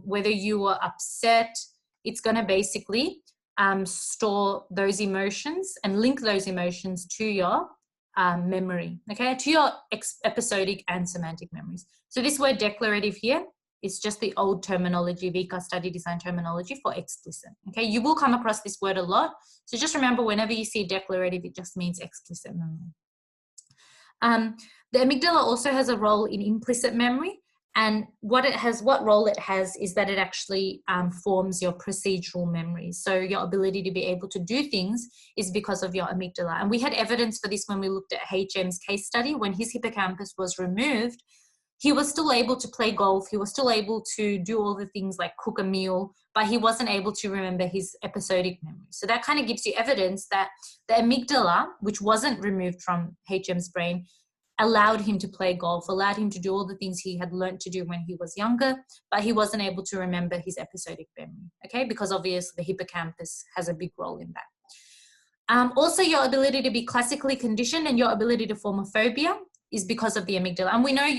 whether you were upset, it's going to basically store those emotions and link those emotions to your memory, okay, to your episodic and semantic memories. So this word declarative here is just the old terminology, VICA study design terminology for explicit, okay? You will come across this word a lot. So just remember, whenever you see declarative, it just means explicit memory. The amygdala also has a role in implicit memory, and what role it has is that it actually forms your procedural memories. So your ability to be able to do things is because of your amygdala. And we had evidence for this when we looked at HM's case study. When his hippocampus was removed, he was still able to play golf. He was still able to do all the things like cook a meal, but he wasn't able to remember his episodic memory. So that kind of gives you evidence that the amygdala, which wasn't removed from HM's brain, allowed him to play golf, allowed him to do all the things he had learned to do when he was younger, but he wasn't able to remember his episodic memory, okay? Because obviously the hippocampus has a big role in that. Also, your ability to be classically conditioned and your ability to form a phobia is because of the amygdala. And we know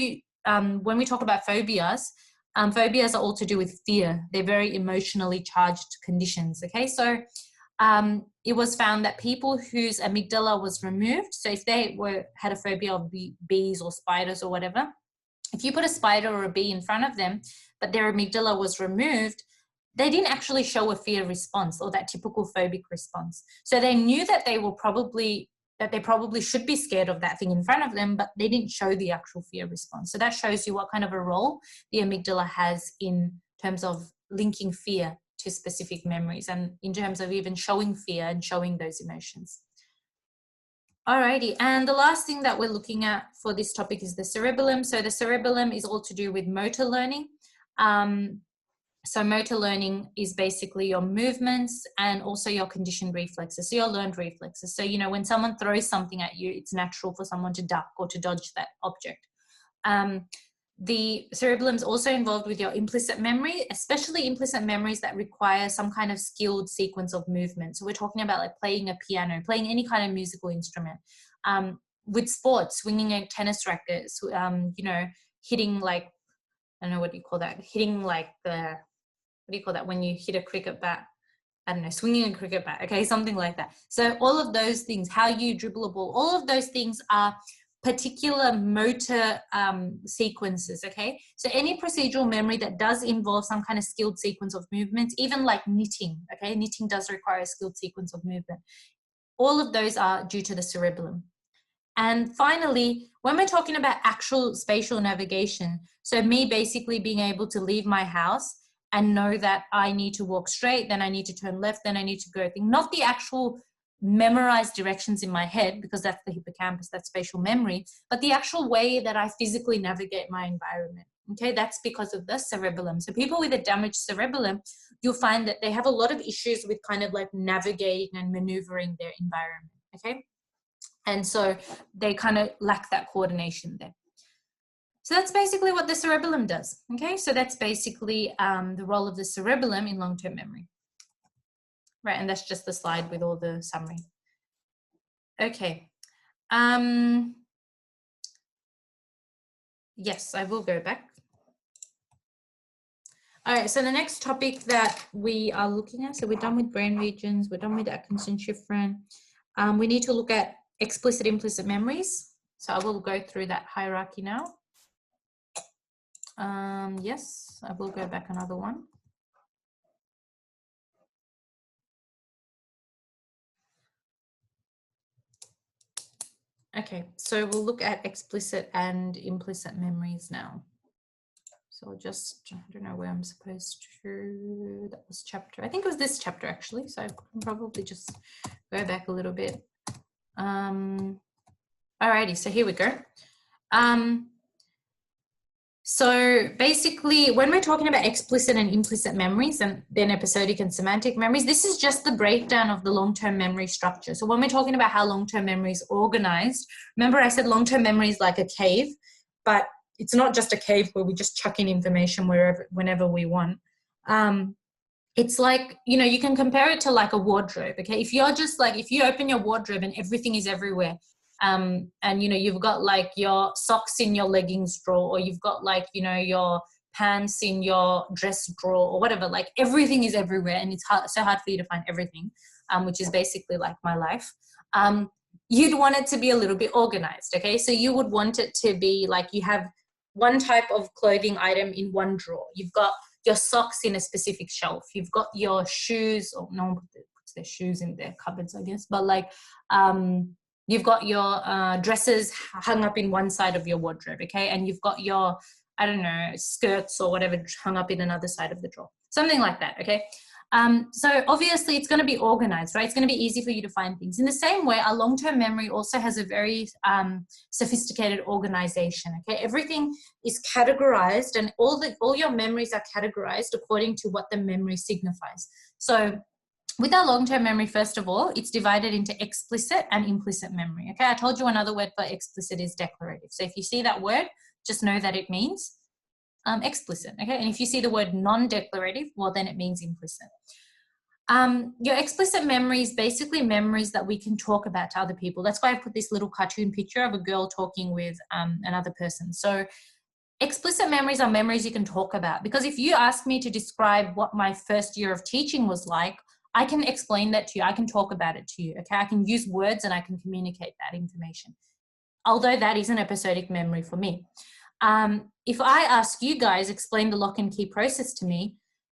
when we talk about phobias, phobias are all to do with fear. They're very emotionally charged conditions, okay? So it was found that people whose amygdala was removed, so if they had a phobia of bees or spiders or whatever, if you put a spider or a bee in front of them, but their amygdala was removed, they didn't actually show a fear response or that typical phobic response. So they knew that they probably should be scared of that thing in front of them, but they didn't show the actual fear response. So that shows you what kind of a role the amygdala has in terms of linking fear to specific memories and in terms of even showing fear and showing those emotions. Alrighty, and the last thing that we're looking at for this topic is the cerebellum. So the cerebellum is all to do with motor learning. So motor learning is basically your movements and also your conditioned reflexes, so your learned reflexes. So, you know, when someone throws something at you, it's natural for someone to duck or to dodge that object. The cerebellum is also involved with your implicit memory, especially implicit memories that require some kind of skilled sequence of movement. So we're talking about like playing a piano, playing any kind of musical instrument. With sports, swinging a tennis racket, you know, hitting like, I don't know, what do you call that? Hitting like what do you call that when you hit a cricket bat? I don't know, swinging a cricket bat, okay, something like that. So all of those things, how you dribble a ball, all of those things are particular motor sequences, okay? So any procedural memory that does involve some kind of skilled sequence of movements, even like knitting, okay? Knitting does require a skilled sequence of movement. All of those are due to the cerebellum. And finally, when we're talking about actual spatial navigation, so me basically being able to leave my house and know that I need to walk straight, then I need to turn left, then I need to go, not the actual memorized directions in my head, because that's the hippocampus, that's spatial memory, but the actual way that I physically navigate my environment. Okay, that's because of the cerebellum. So people with a damaged cerebellum, you'll find that they have a lot of issues with kind of like navigating and maneuvering their environment. Okay, and so they kind of lack that coordination there. So that's basically what the cerebellum does. Okay, so that's basically the role of the cerebellum in long-term memory. Right, and that's just the slide with all the summary. Okay. Yes, I will go back. All right, so the next topic that we are looking at, so we're done with brain regions, we're done with Atkinson-Shiffrin. We need to look at explicit, implicit memories. So I will go through that hierarchy now. Yes, I will go back another one. Okay, so we'll look at explicit and implicit memories now. So I'll just, I don't know where I'm supposed to, that was chapter, I think it was this chapter actually, so I can probably just go back a little bit. Alrighty, so here we go. So basically, when we're talking about explicit and implicit memories and then episodic and semantic memories, this is just the breakdown of the long-term memory structure. So when we're talking about how long-term memory is organized, remember I said long-term memory is like a cave, but it's not just a cave where we just chuck in information whenever we want. It's like, you know, you can compare it to like a wardrobe, okay? If you're just like, if you open your wardrobe and everything is everywhere, and you know, you've got like your socks in your leggings drawer, or you've got like, you know, your pants in your dress drawer or whatever, like everything is everywhere and it's so hard for you to find everything, which is basically like my life. You'd want it to be a little bit organized, okay? So you would want it to be like you have one type of clothing item in one drawer. You've got your socks in a specific shelf. You've got your shoes, or no one puts their shoes in their cupboards, I guess, but like, you've got your dresses hung up in one side of your wardrobe, okay? And you've got your, I don't know, skirts or whatever hung up in another side of the drawer. Something like that, okay? So obviously it's going to be organized, right? It's going to be easy for you to find things. In the same way, our long-term memory also has a very sophisticated organization, okay? Everything is categorized, and all your memories are categorized according to what the memory signifies. So with our long-term memory, first of all, it's divided into explicit and implicit memory, okay? I told you another word for explicit is declarative. So if you see that word, just know that it means explicit, okay? And if you see the word non-declarative, well, then it means implicit. Your explicit memory is basically memories that we can talk about to other people. That's why I put this little cartoon picture of a girl talking with another person. So explicit memories are memories you can talk about, because if you ask me to describe what my first year of teaching was like, I can explain that to you. I can talk about it to you, okay? I can use words and I can communicate that information, although that is an episodic memory for me. If I ask you guys, explain the lock and key process to me,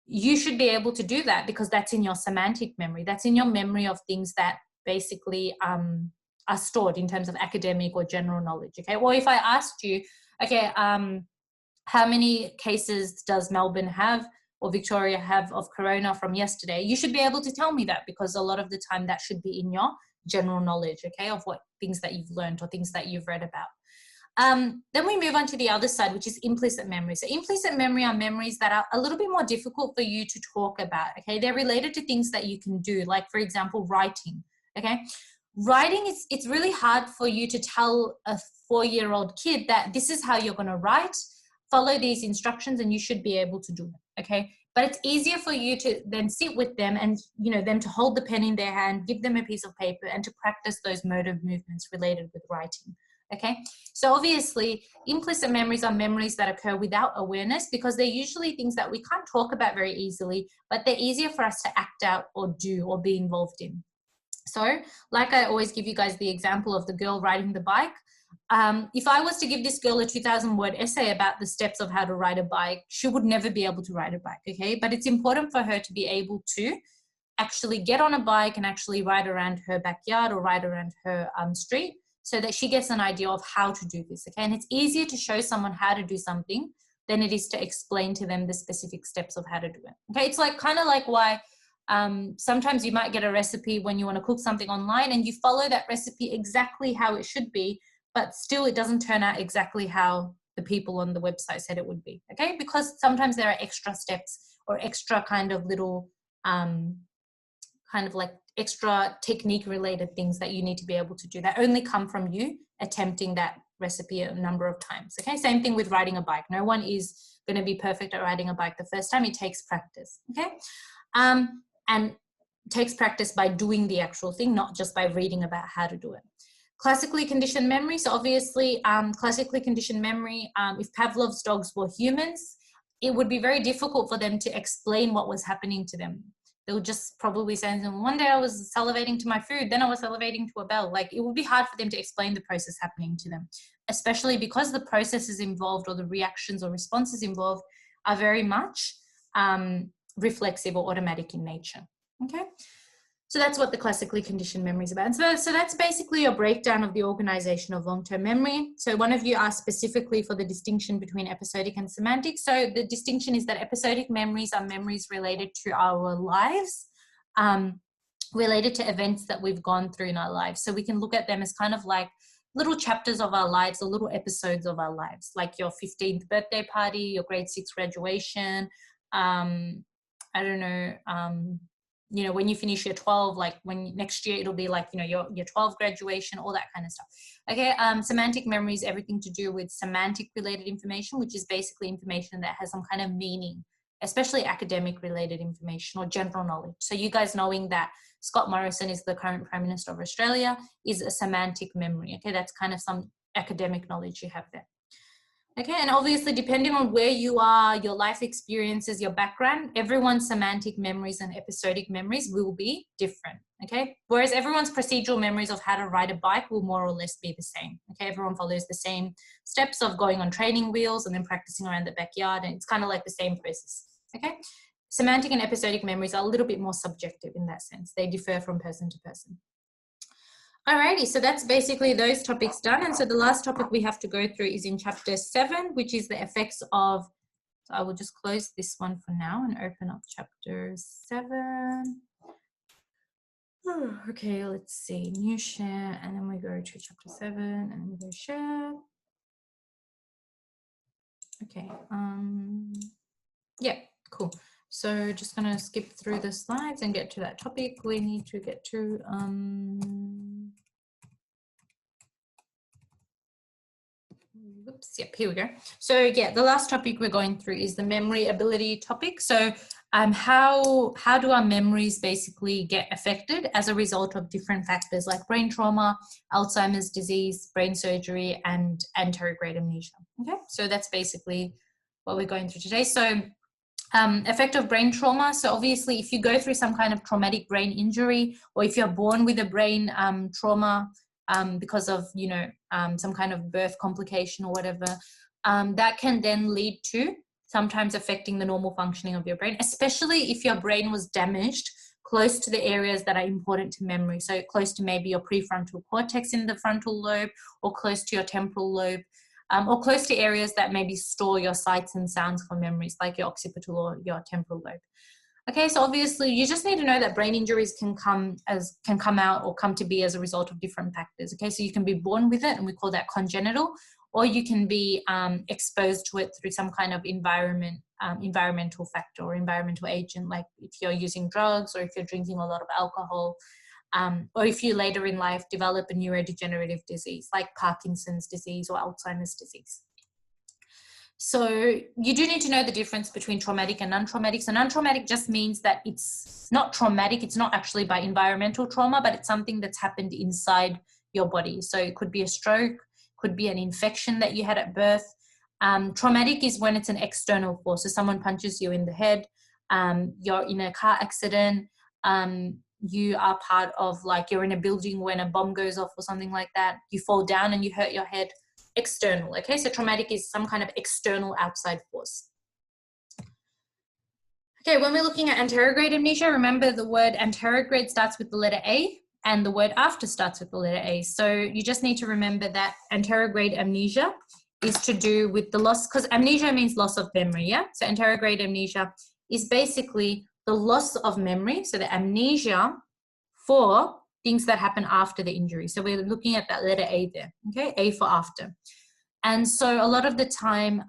you should be able to do that because that's in your semantic memory. That's in your memory of things that basically are stored in terms of academic or general knowledge, okay? Or if I asked you, okay, how many cases does Melbourne have or Victoria have of corona from yesterday? You should be able to tell me that, because a lot of the time that should be in your general knowledge, okay, of what things that you've learned or things that you've read about. Then we move on to the other side, which is implicit memory. So implicit memory are memories that are a little bit more difficult for you to talk about, okay? They're related to things that you can do, like, for example, writing, okay? Writing, it's really hard for you to tell a 4-year-old kid that this is how you're going to write, follow these instructions, and you should be able to do it, okay? But it's easier for you to then sit with them and, you know, them to hold the pen in their hand, give them a piece of paper, and to practice those motor movements related with writing. Okay, so obviously implicit memories are memories that occur without awareness, because they're usually things that we can't talk about very easily, but they're easier for us to act out or do or be involved in. So like I always give you guys the example of the girl riding the bike. If I was to give this girl a 2,000-word essay about the steps of how to ride a bike, she would never be able to ride a bike, okay? But it's important for her to be able to actually get on a bike and actually ride around her backyard or ride around her street, so that she gets an idea of how to do this, okay? And it's easier to show someone how to do something than it is to explain to them the specific steps of how to do it, okay? It's like kind of like why sometimes you might get a recipe when you want to cook something online and you follow that recipe exactly how it should be, but still it doesn't turn out exactly how the people on the website said it would be, okay? Because sometimes there are extra steps or extra kind of little kind of like extra technique related things that you need to be able to do that only come from you attempting that recipe a number of times, okay? Same thing with riding a bike. No one is going to be perfect at riding a bike the first time. It takes practice, okay? And it takes practice by doing the actual thing, not just by reading about how to do it. Classically conditioned memory. So obviously classically conditioned memory, if Pavlov's dogs were humans, it would be very difficult for them to explain what was happening to them. They would just probably say, one day I was salivating to my food, then I was salivating to a bell. Like, it would be hard for them to explain the process happening to them, especially because the processes involved or the reactions or responses involved are very much reflexive or automatic in nature, okay? So that's what the classically conditioned memory is about. And so that's basically a breakdown of the organization of long-term memory. So one of you asked specifically for the distinction between episodic and semantic. So the distinction is that episodic memories are memories related to our lives, related to events that we've gone through in our lives. So we can look at them as kind of like little chapters of our lives or little episodes of our lives, like your 15th birthday party, your grade 6 graduation, I don't know, you know, when you finish your 12, like when next year it'll be like, you know, your 12 graduation, all that kind of stuff. Okay, semantic memory is everything to do with semantic related information, which is basically information that has some kind of meaning, especially academic related information or general knowledge. So you guys knowing that Scott Morrison is the current Prime Minister of Australia is a semantic memory. Okay, that's kind of some academic knowledge you have there. Okay, and obviously depending on where you are, your life experiences, your background, everyone's semantic memories and episodic memories will be different, okay? Whereas everyone's procedural memories of how to ride a bike will more or less be the same, okay? Everyone follows the same steps of going on training wheels and then practicing around the backyard, and it's kind of like the same process, okay? Semantic and episodic memories are a little bit more subjective in that sense. They differ from person to person. Alrighty, so that's basically those topics done. And so the last topic we have to go through is in chapter 7, which is the effects of, so I will just close this one for now and open up chapter 7. Okay, let's see, new share, and then we go to chapter 7 and then we go share. Okay, yeah, cool. So just gonna skip through the slides and get to that topic we need to get to. Oops, yep, here we go. So yeah, the last topic we're going through is the memory ability topic. So how do our memories basically get affected as a result of different factors like brain trauma, Alzheimer's disease, brain surgery, and anterograde amnesia. Okay, so that's basically what we're going through today. So effect of brain trauma. So obviously if you go through some kind of traumatic brain injury, or if you're born with a brain trauma because of, you know, some kind of birth complication or whatever, that can then lead to sometimes affecting the normal functioning of your brain, especially if your brain was damaged close to the areas that are important to memory. So close to maybe your prefrontal cortex in the frontal lobe, or close to your temporal lobe, or close to areas that maybe store your sights and sounds for memories, like your occipital or your temporal lobe. Okay, so obviously you just need to know that brain injuries can come out or come to be as a result of different factors. Okay, so you can be born with it, and we call that congenital, or you can be exposed to it through some kind of environmental factor or environmental agent, like if you're using drugs, or if you're drinking a lot of alcohol, or if you later in life develop a neurodegenerative disease like Parkinson's disease or Alzheimer's disease. So you do need to know the difference between traumatic and non-traumatic. So non-traumatic just means that it's not traumatic. It's not actually by environmental trauma, but it's something that's happened inside your body. So it could be a stroke, could be an infection that you had at birth. Traumatic is when it's an external force. So someone punches you in the head, you're in a car accident, you are part of, like, you're in a building when a bomb goes off or something like that, you fall down and you hurt your head. External. Okay, so traumatic is some kind of external outside force. Okay, when we're looking at anterograde amnesia, remember the word anterograde starts with the letter A and the word after starts with the letter A. So you just need to remember that anterograde amnesia is to do with the loss, because amnesia means loss of memory, yeah? So anterograde amnesia is basically the loss of memory, so the amnesia for things that happen after the injury. So we're looking at that letter A there, okay? A for after. And so a lot of the time,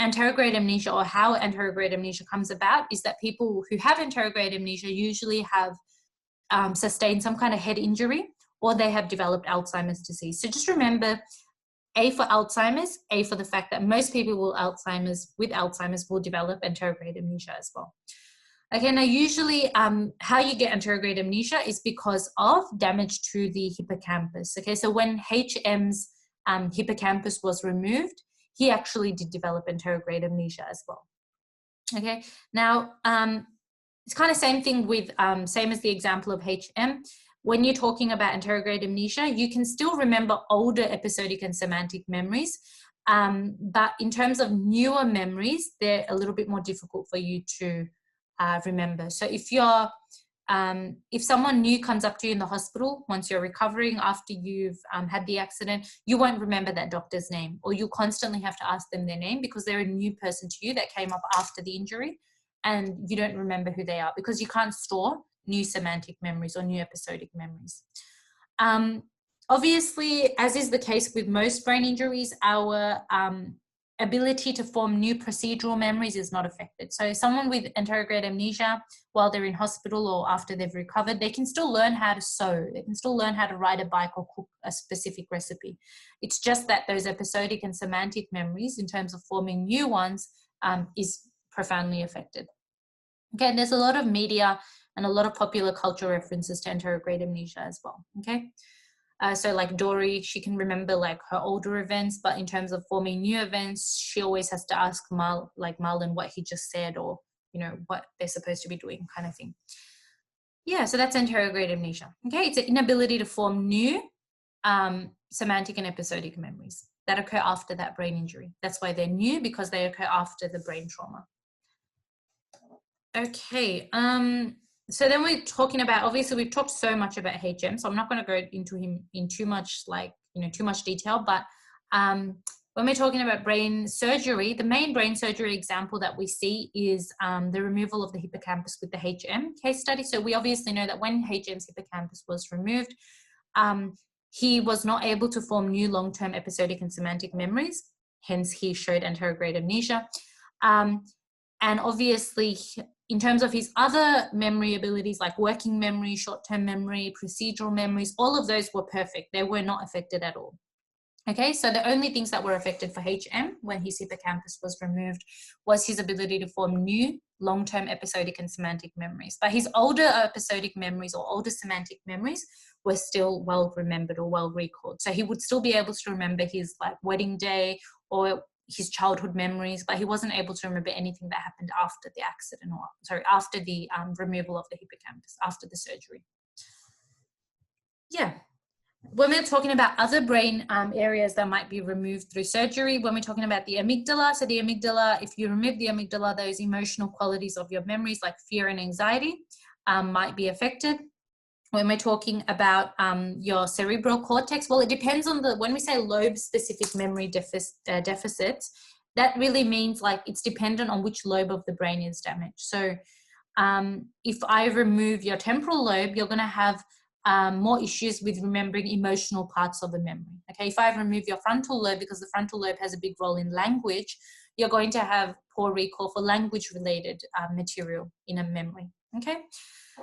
anterograde amnesia, or how anterograde amnesia comes about, is that people who have anterograde amnesia usually have sustained some kind of head injury, or they have developed Alzheimer's disease. So just remember, A for Alzheimer's, A for the fact that most people with Alzheimer's will develop anterograde amnesia as well. Okay, now usually how you get anterograde amnesia is because of damage to the hippocampus. Okay, so when HM's hippocampus was removed, he actually did develop anterograde amnesia as well. Okay, now it's kind of same thing with, same as the example of HM. When you're talking about anterograde amnesia, you can still remember older episodic and semantic memories, but in terms of newer memories, they're a little bit more difficult for you to remember. So if someone new comes up to you in the hospital once you're recovering after you've had the accident, you won't remember that doctor's name, or you'll constantly have to ask them their name because they're a new person to you that came up after the injury, and you don't remember who they are because you can't store new semantic memories or new episodic memories. Obviously, as is the case with most brain injuries, our ability to form new procedural memories is not affected. So someone with anterograde amnesia, while they're in hospital or after they've recovered, they can still learn how to sew, they can still learn how to ride a bike or cook a specific recipe. It's just that those episodic and semantic memories, in terms of forming new ones, is profoundly affected. Okay, and there's a lot of media and a lot of popular culture references to anterograde amnesia as well, okay? So like Dory, she can remember like her older events, but in terms of forming new events, she always has to ask Marlon what he just said, or, you know, what they're supposed to be doing, kind of thing. Yeah, so that's anterograde amnesia. Okay, it's an inability to form new semantic and episodic memories that occur after that brain injury. That's why they're new, because they occur after the brain trauma. Okay, So then we're talking about, obviously we've talked so much about HM, so I'm not going to go into him in too much, like, too much detail, but when we're talking about brain surgery, the main brain surgery example that we see is the removal of the hippocampus with the HM case study. So we obviously know that when HM's hippocampus was removed, he was not able to form new long-term episodic and semantic memories, hence he showed anterograde amnesia. And obviously, in terms of his other memory abilities like working memory, short-term memory, procedural memories, all of those were perfect. They were not affected at all. Okay, so the only things that were affected for HM when his hippocampus was removed was his ability to form new long-term episodic and semantic memories. But his older episodic memories or older semantic memories were still well remembered or well recalled. So he would still be able to remember his like wedding day or his childhood memories, but he wasn't able to remember anything that happened after the accident, or sorry, after the removal of the hippocampus, after the surgery. Yeah. When we're talking about other brain areas that might be removed through surgery, when we're talking about the amygdala, so the amygdala, if you remove the amygdala, those emotional qualities of your memories like fear and anxiety might be affected. When we're talking about your cerebral cortex, well, it depends on when we say lobe-specific memory deficits, that really means like it's dependent on which lobe of the brain is damaged. So if I remove your temporal lobe, you're going to have more issues with remembering emotional parts of the memory. Okay, if I remove your frontal lobe, because the frontal lobe has a big role in language, you're going to have poor recall for language-related material in a memory. Okay.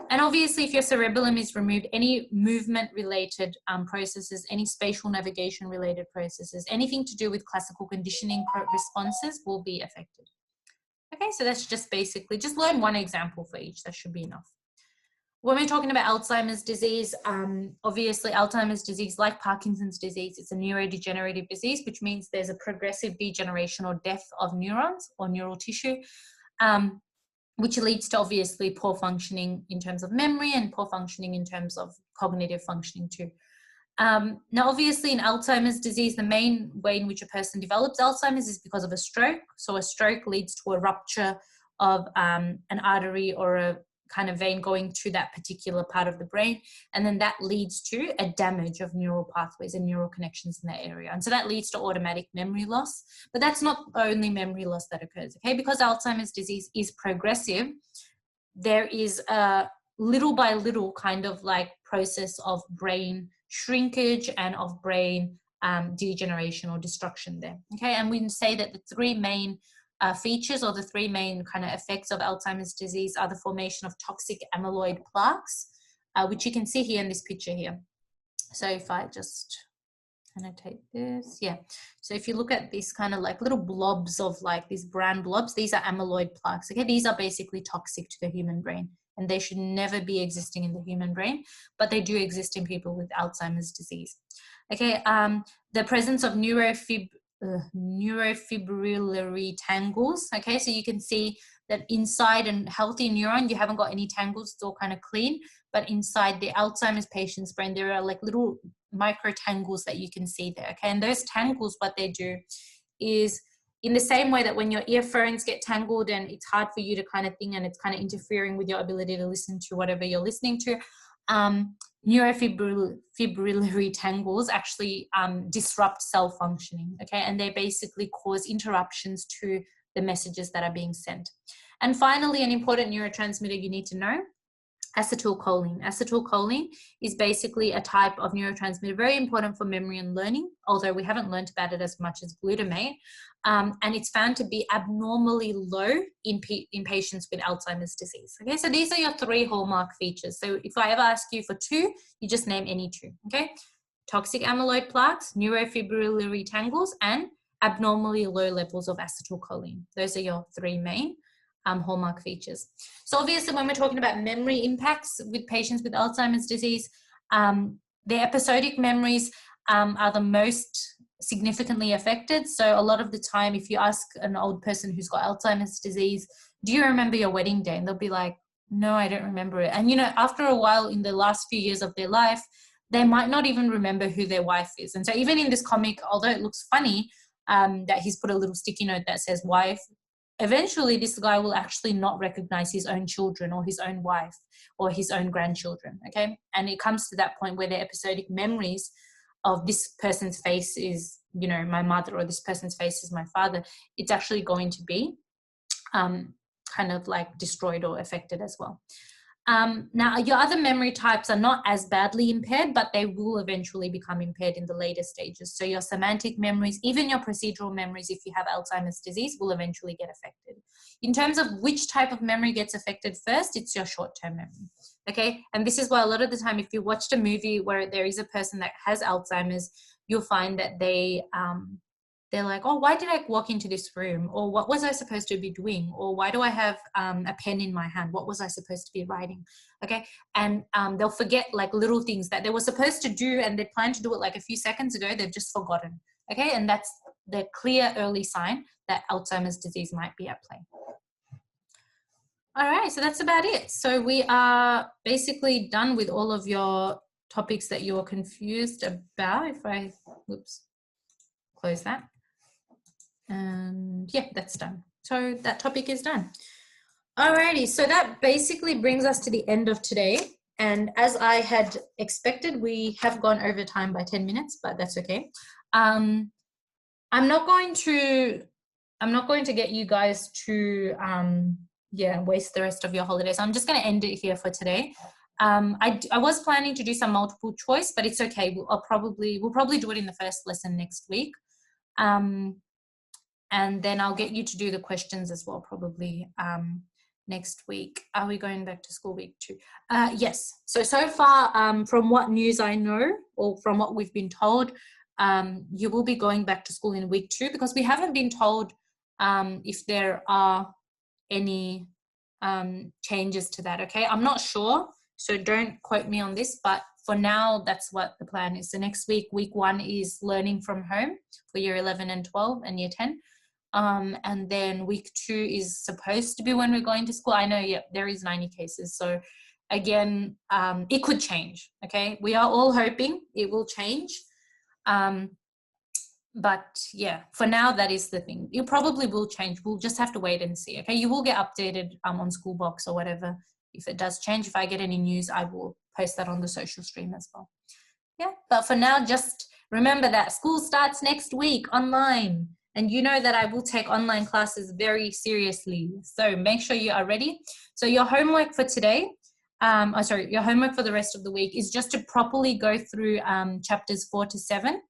And obviously, if your cerebellum is removed, any movement-related processes, any spatial navigation-related processes, anything to do with classical conditioning responses will be affected. Okay, so that's just basically, just learn one example for each. That should be enough. When we're talking about Alzheimer's disease, obviously Alzheimer's disease, like Parkinson's disease, it's a neurodegenerative disease, which means there's a progressive degeneration or death of neurons or neural tissue, which leads to obviously poor functioning in terms of memory and poor functioning in terms of cognitive functioning too. Now, obviously in Alzheimer's disease, the main way in which a person develops Alzheimer's is because of a stroke. So a stroke leads to a rupture of an artery or a kind of vein going to that particular part of the brain, and then that leads to a damage of neural pathways and neural connections in that area, and so that leads to automatic memory loss. But that's not the only memory loss that occurs, okay? Because Alzheimer's disease is progressive, there is a little by little kind of like process of brain shrinkage and of brain degeneration or destruction there, okay? And we can say that the three main features or the three main kind of effects of Alzheimer's disease are the formation of toxic amyloid plaques, which you can see here in this picture here. So if I just annotate this, yeah. So if you look at these kind of like little blobs of like these brown blobs, these are amyloid plaques, okay? These are basically toxic to the human brain, and they should never be existing in the human brain, but they do exist in people with Alzheimer's disease. Okay, the presence of neurofibrillary tangles, okay? So you can see that inside a healthy neuron, you haven't got any tangles, it's all kind of clean, but inside the Alzheimer's patient's brain, there are like little micro tangles that you can see there, okay? And those tangles, what they do is, in the same way that when your earphones get tangled and it's hard for you to kind of think and it's kind of interfering with your ability to listen to whatever you're listening to, neurofibrillary tangles actually disrupt cell functioning, okay? And they basically cause interruptions to the messages that are being sent. And finally, an important neurotransmitter you need to know, acetylcholine. Acetylcholine is basically a type of neurotransmitter, very important for memory and learning, although we haven't learned about it as much as glutamate. And it's found to be abnormally low in patients with Alzheimer's disease. Okay, so these are your three hallmark features. So if I ever ask you for two, you just name any two, okay? Toxic amyloid plaques, neurofibrillary tangles, and abnormally low levels of acetylcholine. Those are your three main hallmark features. So obviously when we're talking about memory impacts with patients with Alzheimer's disease, their episodic memories are the most significantly affected. So a lot of the time, if you ask an old person who's got Alzheimer's disease, do you remember your wedding day? And they'll be like, no, I don't remember it. And, you know, after a while in the last few years of their life, they might not even remember who their wife is. And so even in this comic, although it looks funny that he's put a little sticky note that says wife, eventually this guy will actually not recognize his own children or his own wife or his own grandchildren, okay? And it comes to that point where the episodic memories of this person's face is, you know, my mother, or this person's face is my father. It's actually going to be kind of like destroyed or affected as well. Now, your other memory types are not as badly impaired, but they will eventually become impaired in the later stages. So your semantic memories, even your procedural memories, if you have Alzheimer's disease, will eventually get affected. In terms of which type of memory gets affected first, it's your short-term memory, okay? And this is why a lot of the time, if you watched a movie where there is a person that has Alzheimer's, you'll find that they're like, oh, why did I walk into this room? Or what was I supposed to be doing? Or why do I have a pen in my hand? What was I supposed to be writing? Okay. And they'll forget like little things that they were supposed to do and they planned to do it like a few seconds ago. They've just forgotten. Okay. And that's the clear early sign that Alzheimer's disease might be at play. All right. So that's about it. So we are basically done with all of your topics that you were confused about. If I, whoops, close that. And yeah, that's done. So that topic is done. Alrighty, so that basically brings us to the end of today. And as I had expected, we have gone over time by 10 minutes, but that's okay. I'm not going to get you guys to waste the rest of your holidays. I'm just going to end it here for today. I was planning to do some multiple choice, but it's okay. We'll probably do it in the first lesson next week. And then I'll get you to do the questions as well, probably next week. Are we going back to school week 2? Yes. So far, from what news I know, or from what we've been told, you will be going back to school in week 2, because we haven't been told if there are any changes to that, okay? I'm not sure, so don't quote me on this, but for now, that's what the plan is. So next week, week 1 is learning from home for year 11 and 12 and year 10. And then week 2 is supposed to be when we're going to school. I know, yeah, there is 90 cases. So again, it could change, okay? We are all hoping it will change. But yeah, for now, that is the thing. It probably will change. We'll just have to wait and see, okay? You will get updated on Schoolbox or whatever. If it does change, if I get any news, I will post that on the social stream as well. Yeah, but for now, just remember that school starts next week online. And you know that I will take online classes very seriously. So make sure you are ready. So your homework for today, your homework for the rest of the week is just to properly go through chapters 4 to 7.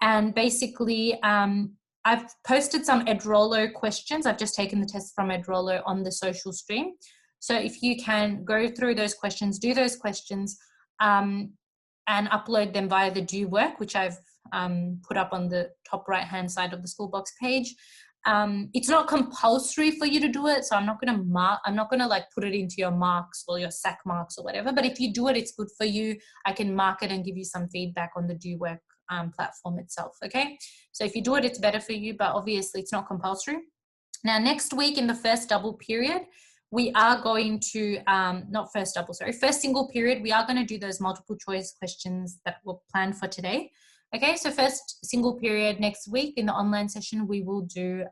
And basically, I've posted some Edrollo questions. I've just taken the test from Edrollo on the social stream. So if you can go through those questions, do those questions, and upload them via the due work, which I've put up on the top right hand side of the Schoolbox page. It's not compulsory for you to do it, so I'm not going to like put it into your marks or your SAC marks or whatever, but if you do it, it's good for you. I can mark it and give you some feedback on the due work platform itself, okay? So if you do it, it's better for you, but obviously it's not compulsory. Now next week in the first double period, we are going to, first single period, we are going to do those multiple choice questions that were planned for today. Okay, so first single period next week in the online session, we will do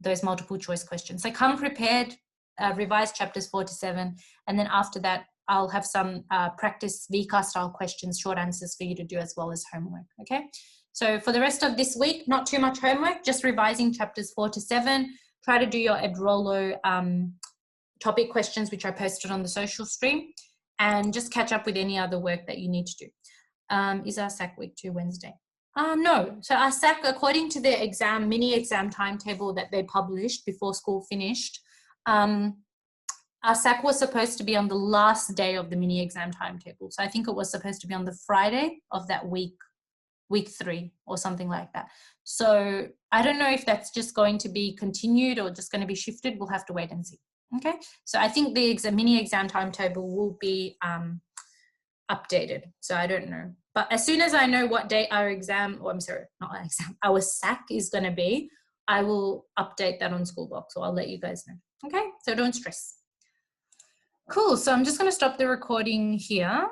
those multiple choice questions. So come prepared, revise chapters 4 to 7, and then after that, I'll have some practice VCAR style questions, short answers for you to do as well as homework, okay? So for the rest of this week, not too much homework, just revising chapters 4 to 7. Try to do your Edrollo topic questions, which I posted on the social stream, and just catch up with any other work that you need to do. Is our SAC week 2 Wednesday? No. So our SAC, according to the mini exam timetable that they published before school finished, our SAC was supposed to be on the last day of the mini exam timetable. So I think it was supposed to be on the Friday of that week 3 or something like that. So I don't know if that's just going to be continued or just going to be shifted. We'll have to wait and see. Okay. So I think the mini exam timetable will be updated. So I don't know. But as soon as I know what date our our SAC is going to be, I will update that on Schoolbox, so I'll let you guys know. Okay. So don't stress. Cool. So I'm just going to stop the recording here.